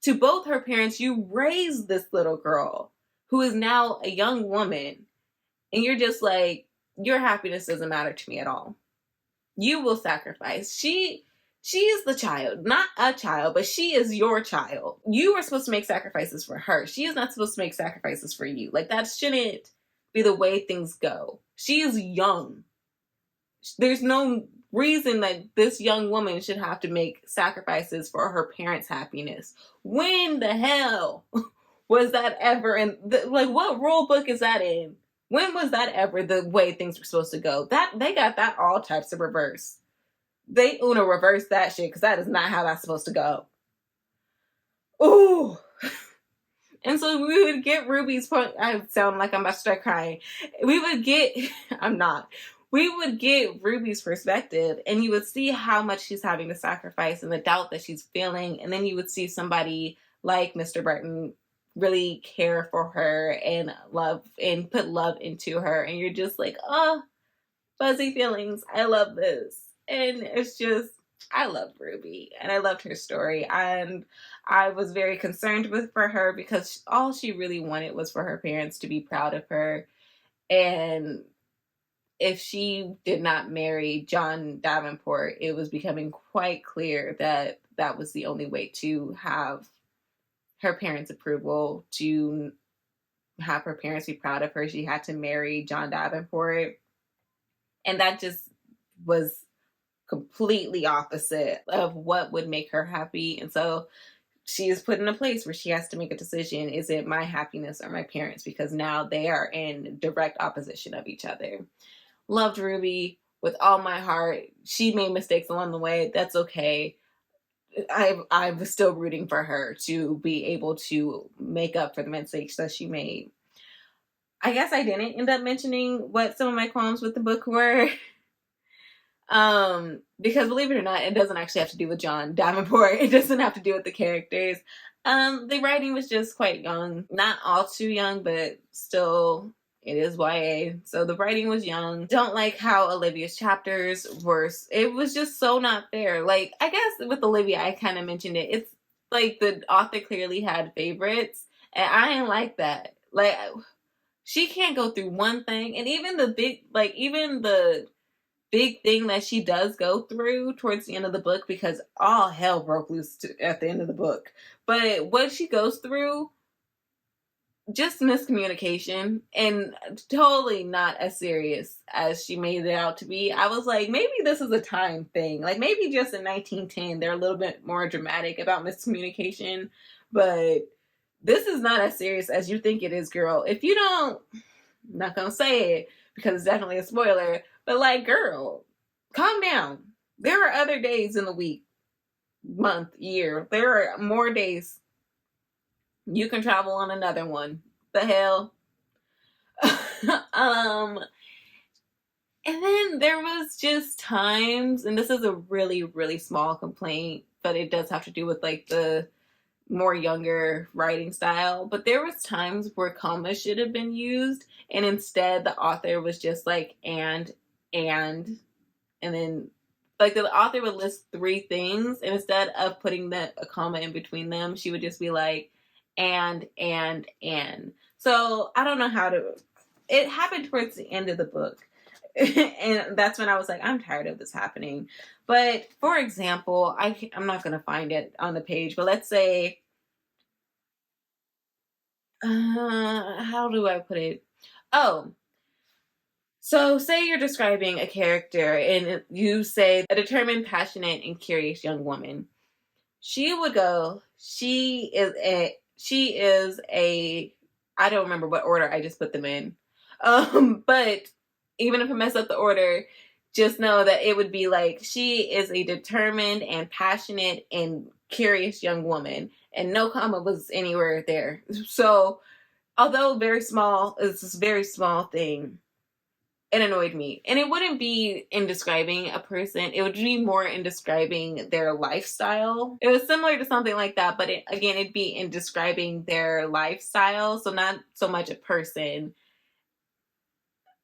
To both her parents, you raised this little girl who is now a young woman. And you're just like, your happiness doesn't matter to me at all. You will sacrifice. She is the child, not a child, but she is your child. You are supposed to make sacrifices for her. She is not supposed to make sacrifices for you. Like that shouldn't be the way things go. She is young. There's no reason that this young woman should have to make sacrifices for her parents' happiness. When the hell was that ever in like what rule book is that in? When was that ever the way things were supposed to go? That they got that all types of reverse. They reverse that shit because that is not how that's supposed to go. Ooh. And so we would get Ruby's point. I sound like I'm about to start crying. We would get I'm not. We would get Ruby's perspective and you would see how much she's having to sacrifice and the doubt that she's feeling. And then you would see somebody like Mr. Burton really care for her and love and put love into her. And you're just like, oh, fuzzy feelings. I love this. And it's just, I love Ruby and I loved her story. And I was very concerned for her because all she really wanted was for her parents to be proud of her. And if she did not marry John Davenport, it was becoming quite clear that that was the only way to have her parents' approval, to have her parents be proud of her. She had to marry John Davenport. And that just was completely opposite of what would make her happy. And so she is put in a place where she has to make a decision. Is it my happiness or my parents? Because now they are in direct opposition of each other. Loved Ruby with all my heart. She made mistakes along the way. That's okay. I was still rooting for her to be able to make up for the mistakes that she made. I guess I didn't end up mentioning what some of my qualms with the book were. Because believe it or not, it doesn't actually have to do with John Davenport. It doesn't have to do with the characters. The writing was just quite young. Not all too young, but still, it is YA. So the writing was young. Don't like how Olivia's chapters were. It was just so not fair. Like, I guess with Olivia, I kind of mentioned it. It's like the author clearly had favorites. And I didn't like that. Like, she can't go through one thing. And even the big thing that she does go through towards the end of the book, because all hell broke loose at the end of the book. But what she goes through, just miscommunication, and totally not as serious as she made it out to be. I was like, maybe this is a time thing. Like maybe just in 1910, they're a little bit more dramatic about miscommunication, but this is not as serious as you think it is, girl. If you don't, I'm not gonna say it because it's definitely a spoiler, but like, girl, calm down. There are other days in the week, month, year. There are more days. You can travel on another one. The hell? And then there was just times, and this is a really, really small complaint, but it does have to do with like the more younger writing style, but there was times where commas should have been used, and instead the author was just like and and then like the author would list three things, and instead of putting a comma in between them, she would just be like and. So I don't know how to. It happened towards the end of the book, and that's when I was like, I'm tired of this happening. But for example, I'm not gonna find it on the page, but let's say, how do I put it? Oh, so say you're describing a character, and you say a determined, passionate, and curious young woman. She would go, she is a I don't remember what order I just put them in. But even if I mess up the order, just know that it would be like she is a determined and passionate and curious young woman, and no comma was anywhere there. So although very small, it's this very small thing, it annoyed me. And it wouldn't be in describing a person, it would be more in describing their lifestyle. It was similar to something like that, but again, it'd be in describing their lifestyle, so not so much a person.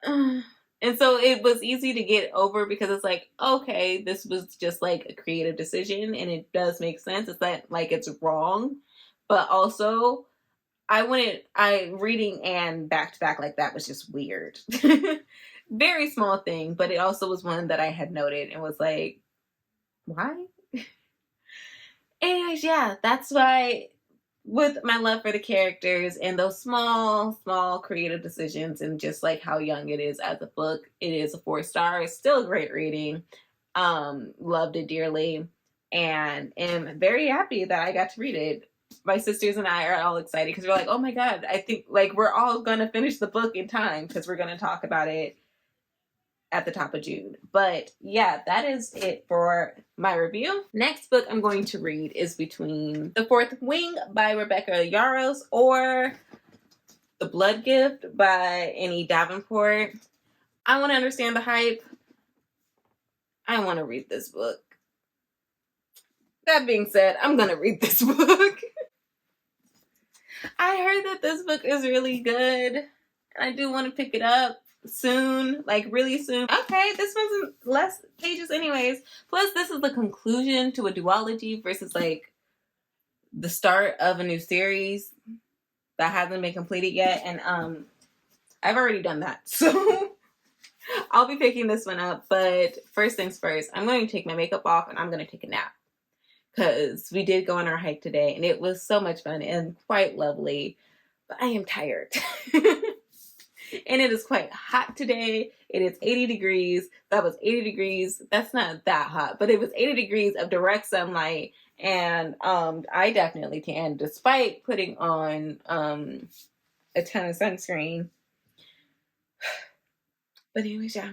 And so it was easy to get over because it's like, okay, this was just like a creative decision and it does make sense. It's not like it's wrong, but also I reading and back to back like that was just weird. Very small thing, but it also was one that I had noted and was like, why? Anyways, yeah, that's why with my love for the characters and those small creative decisions and just like how young it is as a book, it is a 4 star. It's still a great reading. Loved it dearly and am very happy that I got to read it. My sisters and I are all excited because we're like, oh my god, I think like we're all gonna finish the book in time because we're gonna talk about it at the top of June. But yeah, that is it for my review. Next book I'm going to read is Between the Fourth Wing by Rebecca Yarros or The Blood Gift by Annie Davenport. I want to understand the hype. I want to read this book. That being said, I'm going to read this book. I heard that this book is really good. I do want to pick it up soon, like really soon. Okay, this one's less pages anyways. Plus, this is the conclusion to a duology versus like the start of a new series that hasn't been completed yet. And I've already done that. So I'll be picking this one up. But first things first, I'm going to take my makeup off and I'm going to take a nap. Because we did go on our hike today and it was so much fun and quite lovely. But I am tired. And it is quite hot today. It is 80 degrees. That was 80 degrees. That's not that hot, but it was 80 degrees of direct sunlight. And I definitely tan despite putting on a ton of sunscreen. But anyways, yeah.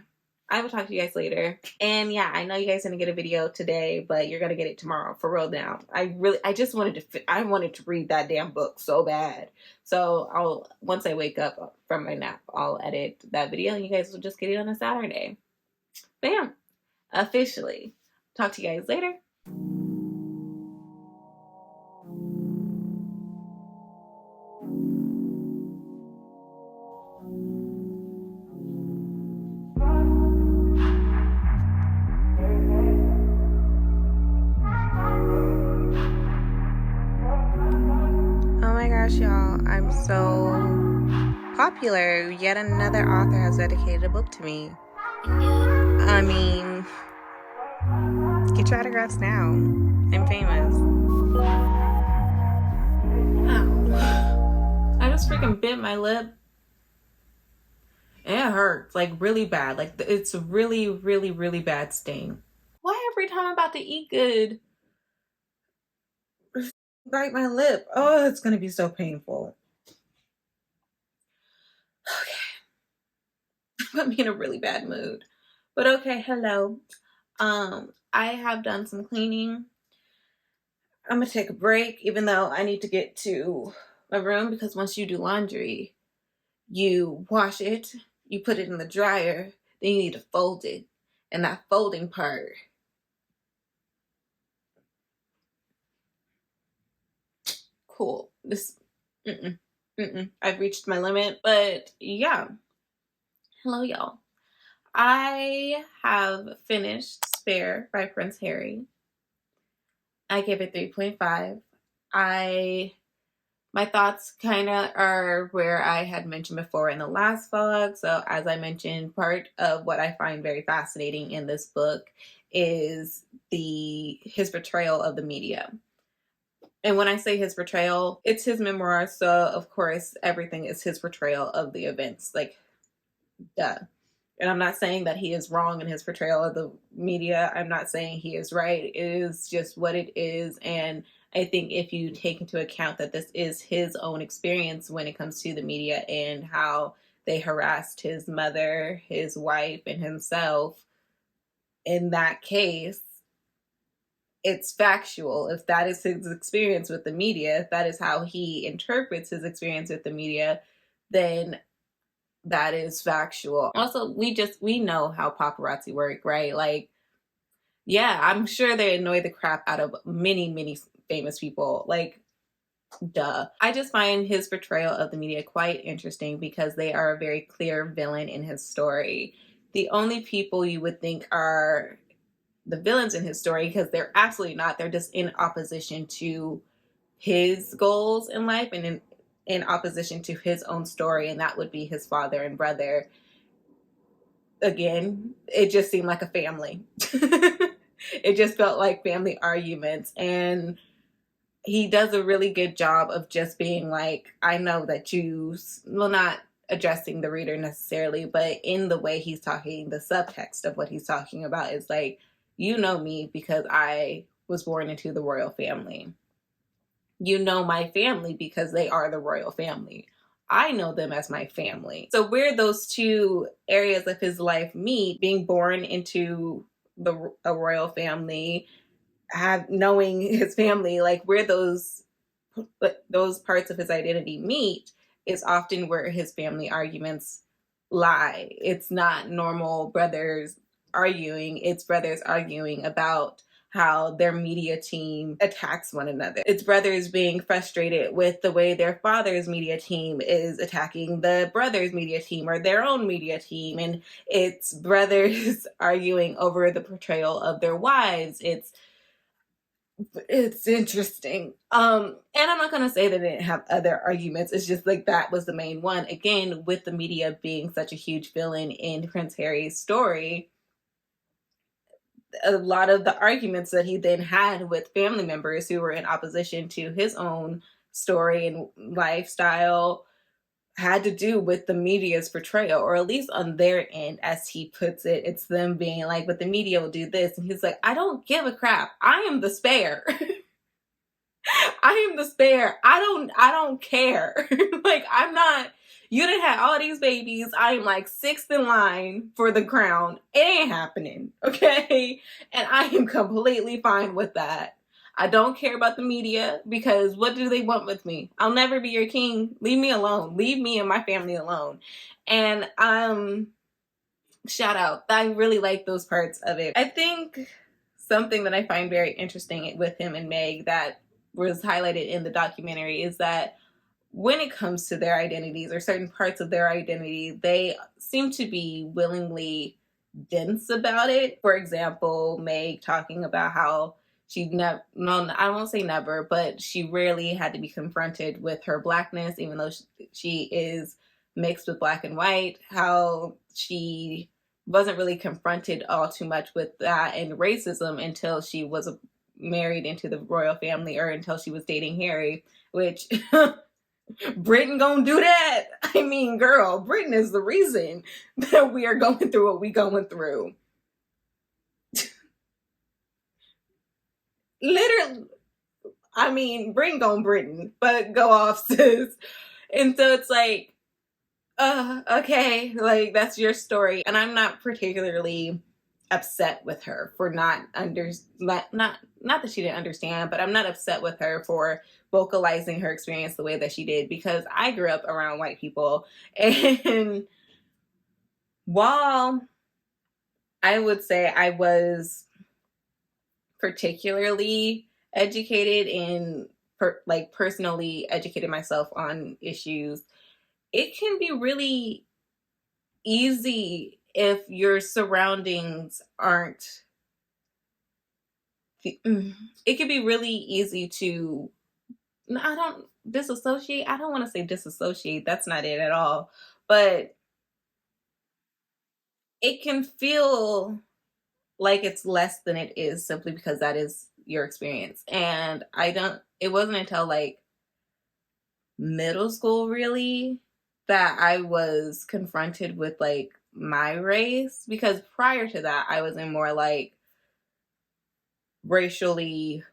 I will talk to you guys later. And yeah, I know you guys didn't get a video today, but you're gonna get it tomorrow for real now. I wanted to read that damn book so bad. So once I wake up from my nap, I'll edit that video and you guys will just get it on a Saturday. Bam! Officially. Talk to you guys later. Oh my gosh, y'all, I'm so popular. Yet another author has dedicated a book to me. I mean, get your autographs now. I'm famous. Ow. I just freaking bit my lip. And it hurts, like really bad. Like it's a really bad sting. Why every time I'm about to eat good, bite my lip? Oh, it's gonna be so painful. Okay. Put me in a really bad mood. But okay, hello. I have done some cleaning. I'm gonna take a break, even though I need to get to my room because once you do laundry, you wash it, you put it in the dryer, then you need to fold it. And that folding part cool. I've reached my limit. But yeah, hello, y'all. I have finished Spare by Prince Harry. I gave it 3.5. I My thoughts kind of are where I had mentioned before in the last vlog. So as I mentioned, part of what I find very fascinating in this book is his portrayal of the media. And when I say his portrayal, it's his memoir, so of course everything is his portrayal of the events. Like, duh. And I'm not saying that he is wrong in his portrayal of the media. I'm not saying he is right. It is just what it is. And I think if you take into account that this is his own experience when it comes to the media and how they harassed his mother, his wife, and himself, in that case, it's factual. If that is his experience with the media, if that is how he interprets his experience with the media, then that is factual. Also, we know how paparazzi work, right? Like, yeah, I'm sure they annoy the crap out of many famous people. Like, duh. I just find his portrayal of the media quite interesting because they are a very clear villain in his story. The only people you would think are the villains in his story, because they're absolutely not, they're just in opposition to his goals in life and in opposition to his own story, and that would be his father and brother. Again, it just seemed like a family. It just felt like family arguments, and he does a really good job of just being like, I know that well, not addressing the reader necessarily, but in the way he's talking, the subtext of what he's talking about is like, you know me because I was born into the royal family. You know my family because they are the royal family. I know them as my family. So where those two areas of his life meet, being born into a royal family, knowing his family, like where those parts of his identity meet is often where his family arguments lie. It's not normal brothers arguing, it's brothers arguing about how their media team attacks one another. It's brothers being frustrated with the way their father's media team is attacking the brother's media team or their own media team. And it's brothers arguing over the portrayal of their wives. It's interesting. And I'm not gonna say that they didn't have other arguments. It's just like that was the main one. Again, with the media being such a huge villain in Prince Harry's story, a lot of the arguments that he then had with family members who were in opposition to his own story and lifestyle had to do with the media's portrayal, or at least on their end, as he puts it. It's them being like, but the media will do this. And he's like, I don't give a crap. I am the spare. I am the spare. I don't care. Like, I'm not, you done had all these babies. I am like sixth in line for the crown. It ain't happening. Okay. And I am completely fine with that. I don't care about the media because what do they want with me? I'll never be your king. Leave me alone. Leave me and my family alone. And shout out. I really like those parts of it. I think something that I find very interesting with him and Meg that was highlighted in the documentary is that when it comes to their identities or certain parts of their identity, they seem to be willingly dense about it. For example, Meg talking about how she never, no, I won't say never, but she rarely had to be confronted with her blackness, even though she is mixed with black and white, how she wasn't really confronted all too much with that and racism until she was married into the royal family or until she was dating Harry, which Britain gonna do that. I mean, girl, Britain is the reason that we are going through what we going through. Literally, I mean, bring on Britain, but go off, sis. And so it's like, okay, like that's your story. And I'm not particularly upset with her for not that she didn't understand, but I'm not upset with her for vocalizing her experience the way that she did, because I grew up around white people, and while I would say I was particularly educated in personally educated myself on issues, it can be really easy if your surroundings aren't. It can be really easy to. I don't disassociate. I don't want to say disassociate. That's not it at all. But it can feel like it's less than it is simply because that is your experience. And it wasn't until like middle school really that I was confronted with like my race, because prior to that I was in more like racially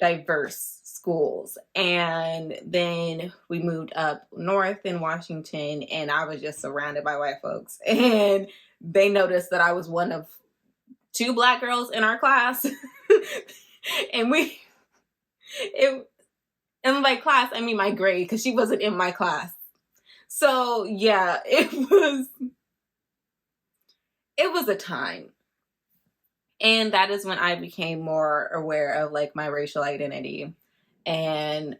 diverse schools, and then we moved up north in Washington and I was just surrounded by white folks, and they noticed that I was one of two black girls in our class. And it and by class I mean my grade, because she wasn't in my class. So yeah, it was a time. And that is when I became more aware of like my racial identity. And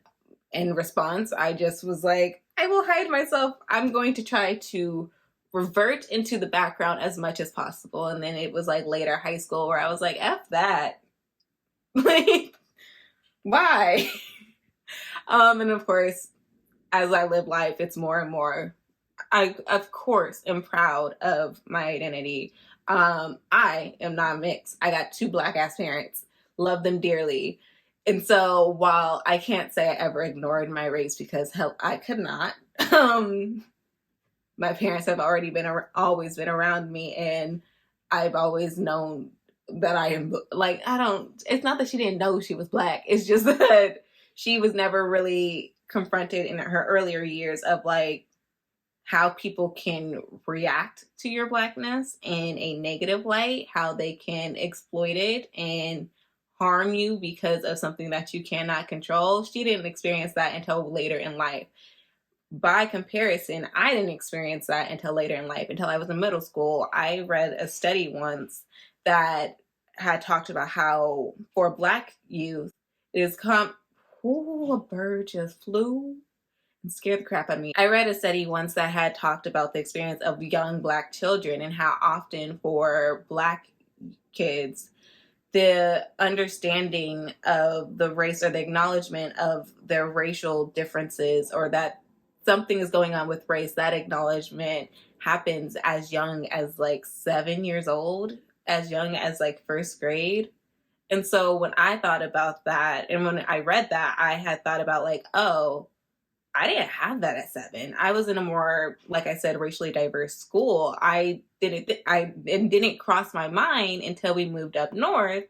in response, I just was like, I will hide myself. I'm going to try to revert into the background as much as possible. And then it was like later high school where I was like, F that. Like, why? And of course, as I live life, it's more and more. I, of course, am proud of my identity. I am not mixed. I got two black ass parents, love them dearly. And so while I can't say I ever ignored my race, because hell, I could not. My parents have always been around me, and I've always known that I am like, it's not that she didn't know she was black. It's just that she was never really confronted in her earlier years of like how people can react to your blackness in a negative light, how they can exploit it and harm you because of something that you cannot control. She didn't experience that until later in life. By comparison, I didn't experience that until later in life, until I was in middle school. I read a study once that had talked about how for black youth, it is a bird just flew and scared the crap out of me. I read a study once that had talked about the experience of young black children and how often for black kids, the understanding of the race or the acknowledgement of their racial differences, or that something is going on with race, that acknowledgement happens as young as like 7 years old, as young as like first grade. And so when I thought about that, and when I read that, I had thought about like, oh, I didn't have that at 7. I was in a more, like I said, racially diverse school. It didn't cross my mind until we moved up north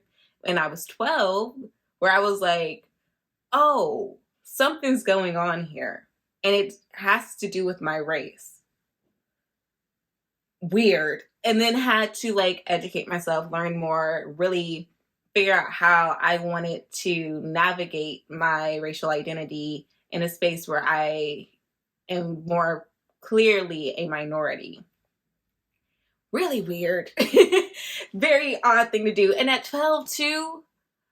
and I was 12, where I was like, oh, something's going on here. And it has to do with my race. Weird. And then had to like educate myself, learn more, really figure out how I wanted to navigate my racial identity in a space where I am more clearly a minority. Really weird. Very odd thing to do. And at 12 too,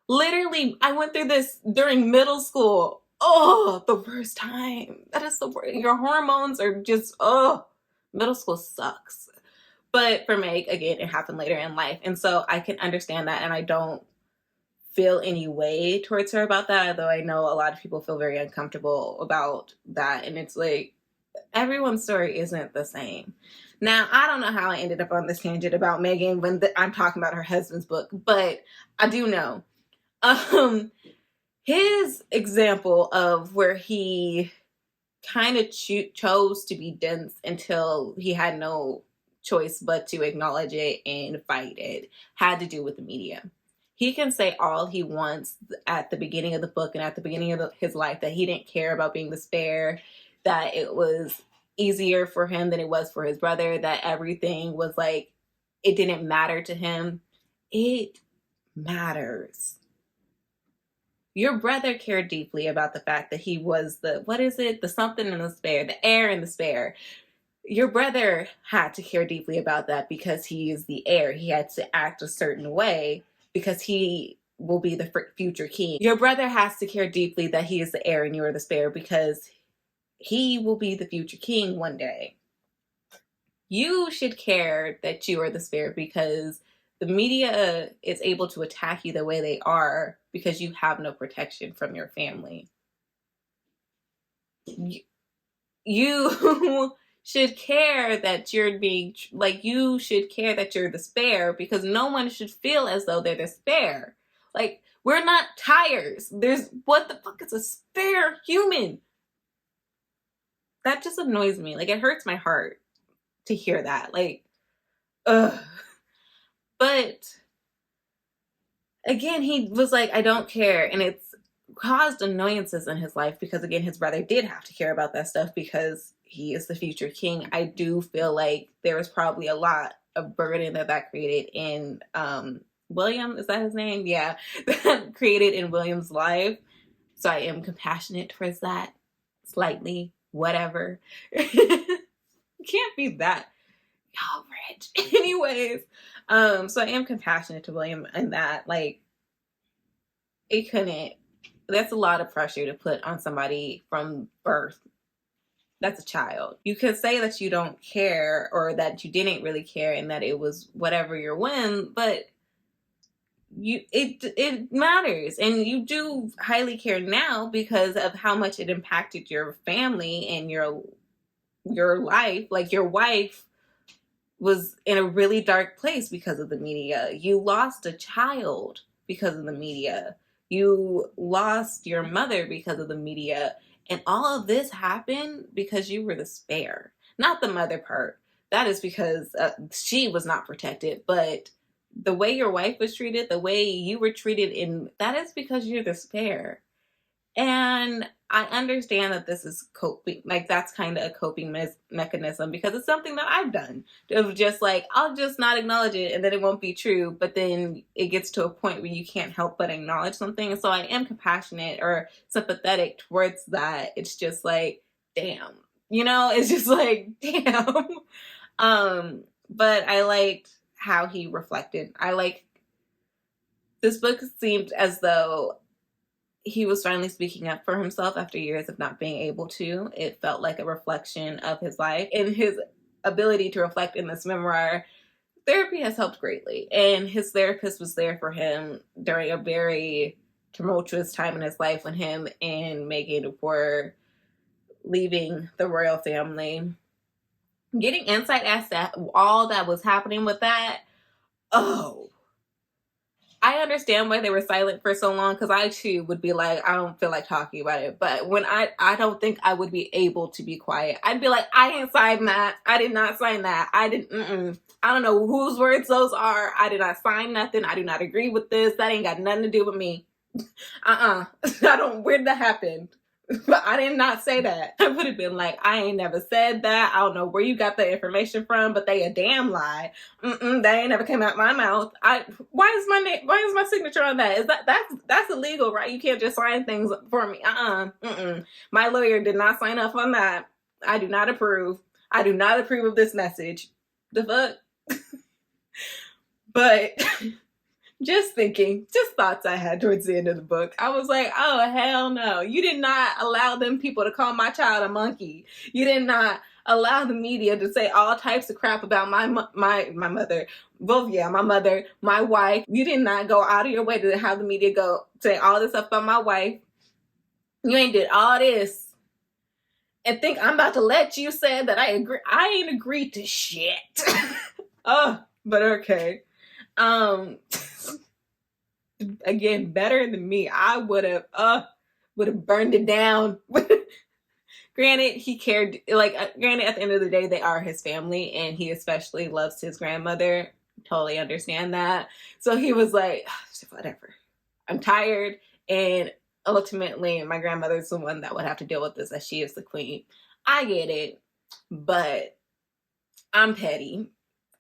literally, I went through this during middle school. Oh, the worst time. That is the worst. Your hormones are just, middle school sucks. But for Meg, again, it happened later in life. And so I can understand that, and I don't feel any way towards her about that, although I know a lot of people feel very uncomfortable about that. And it's like, everyone's story isn't the same. Now, I don't know how I ended up on this tangent about Megan when I'm talking about her husband's book, but I do know. His example of where he kind of chose to be dense until he had no choice but to acknowledge it and fight it had to do with the media. He can say all he wants at the beginning of the book and at the beginning of his life that he didn't care about being the spare, that it was easier for him than it was for his brother, that everything was like, it didn't matter to him. It matters. Your brother cared deeply about the fact that he was the something in the spare, the air in the spare. Your brother had to care deeply about that because he is the heir. He had to act a certain way because he will be the future king. Your brother has to care deeply that he is the heir and you are the spare, because he will be the future king one day. You should care that you are the spare because the media is able to attack you the way they are because you have no protection from your family. You should care that you're being, like, you should care that you're the spare, because no one should feel as though they're the spare. Like, we're not tires. What the fuck is a spare human? That just annoys me. Like, it hurts my heart to hear that. Like, ugh. But again, he was like, I don't care. And it's caused annoyances in his life because, again, his brother did have to care about that stuff because he is the future king. I do feel like there was probably a lot of burden that created in William, is that his name? Yeah, that created in William's life. So I am compassionate towards that, slightly, whatever. Can't be that y'all rich. Anyways, so I am compassionate to William in that, like, it couldn't, that's a lot of pressure to put on somebody from birth. That's a child. You could say that you don't care or that you didn't really care and that it was whatever your whim, but it matters, and you do highly care now because of how much it impacted your family and your life. Like, your wife was in a really dark place because of the media. You lost a child because of the media. You lost your mother because of the media. And all of this happened because you were the spare. Not the mother part. That is because she was not protected. But the way your wife was treated, the way you were treated, that is because you're the spare. And I understand that this is coping, like, that's kind of a coping mechanism because it's something that I've done, of just like, I'll just not acknowledge it and then it won't be true. But then it gets to a point where you can't help but acknowledge something. And so I am compassionate or sympathetic towards that. It's just like, damn, it's just like, damn. But I liked how he reflected. This book seemed as though he was finally speaking up for himself after years of not being able to. It felt like a reflection of his life, and his ability to reflect in this memoir. Therapy has helped greatly, and his therapist was there for him during a very tumultuous time in his life when him and Megan were leaving the royal family. Getting insight as to all that was happening with that, oh, I understand why they were silent for so long, because I too would be like, I don't feel like talking about it. But when I don't think I would be able to be quiet. I'd be like, I didn't sign that. I did not sign that. I don't know whose words those are. I did not sign nothing. I do not agree with this. That ain't got nothing to do with me. I don't, where did that happen? But I did not say that. I would have been like, I ain't never said that. I don't know where you got the information from, but they a damn lie. That ain't never came out my mouth. Why is my name? Why is my signature on that? Is that's illegal, right? You can't just sign things for me. My lawyer did not sign up on that. I do not approve. I do not approve of this message. The fuck. But just thoughts I had towards the end of the book. I was like, oh, hell no. You did not allow them people to call my child a monkey. You did not allow the media to say all types of crap about my mother. Well, yeah, my mother, my wife. You did not go out of your way to have the media go say all this stuff about my wife. You ain't did all this and think I'm about to let you say that I agree. I ain't agreed to shit. Oh, but okay. Again, better than me. I would have burned it down. Granted, he cared, granted, at the end of the day, they are his family, and he especially loves his grandmother. Totally understand that. So he was like, whatever. I'm tired, and ultimately, my grandmother's the one that would have to deal with this, as she is the queen. I get it, but I'm petty.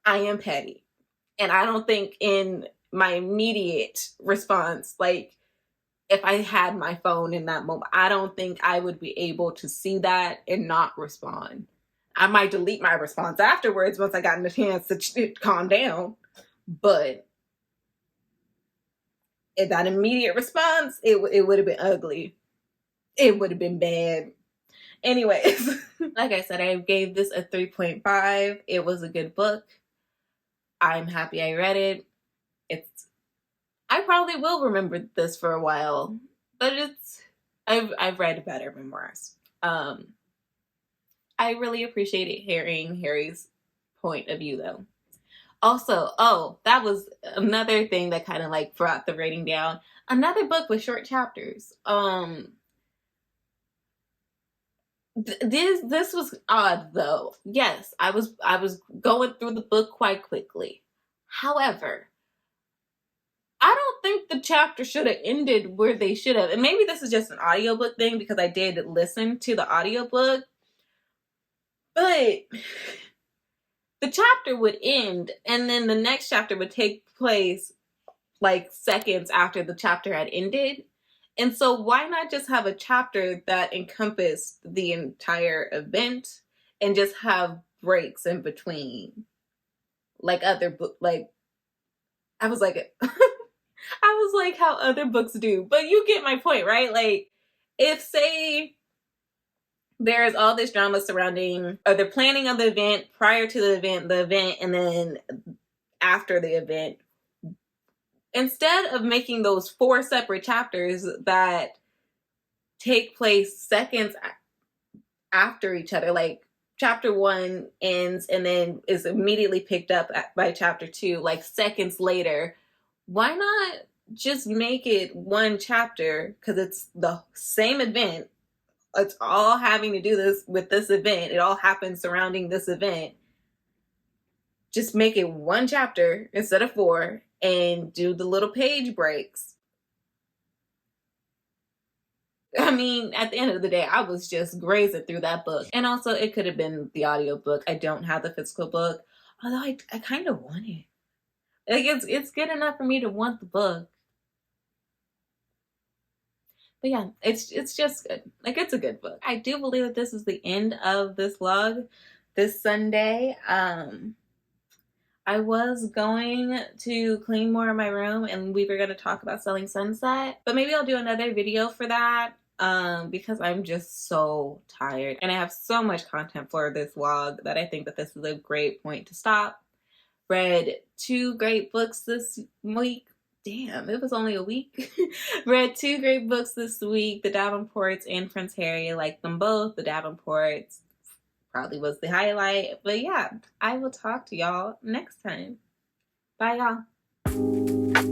I am petty. And I don't think in my immediate response, like, if I had my phone in that moment, I don't think I would be able to see that and not respond. I might delete my response afterwards once I got a chance to calm down. But If that immediate response, it would have been ugly. It would have been bad. Anyways, like I said, I gave this a 3.5. It was a good book. I'm happy I read it. I probably will remember this for a while, but I've read better memoirs. I really appreciated hearing Harry's point of view though. Also, oh, that was another thing that kind of like brought the rating down. Another book with short chapters. This was odd though. Yes, I was going through the book quite quickly. However, I don't think the chapter should have ended where they should have. And maybe this is just an audiobook thing because I did listen to the audiobook. But the chapter would end and then the next chapter would take place like seconds after the chapter had ended. And so why not just have a chapter that encompassed the entire event and just have breaks in between? Like other book like I was like I was like how other books do. But you get my point, right? Like if say there's all this drama surrounding or the planning of the event, prior to the event, and then after the event, instead of making those 4 separate chapters that take place seconds after each other, like chapter 1 ends and then is immediately picked up by chapter 2 like seconds later, why not just make it one chapter because it's the same event, it's all having to do this with this event, it all happens surrounding this event. Just make it one chapter instead of 4 and do the little page breaks. I mean, at the end of the day, I was just grazing through that book. And also, it could have been the audiobook. I don't have the physical book, although I kind of want it. Like, it's good enough for me to want the book. But yeah, it's just good. Like, it's a good book. I do believe that this is the end of this vlog this Sunday. I was going to clean more of my room and we were going to talk about Selling Sunset, but maybe I'll do another video for that because I'm just so tired and I have so much content for this vlog that I think that this is a great point to stop. Read 2 great books this week. Damn, it was only a week. Read 2 great books this week, The Davenports and Prince Harry. I liked them both. The Davenports probably was the highlight. But yeah, I will talk to y'all next time. Bye, y'all.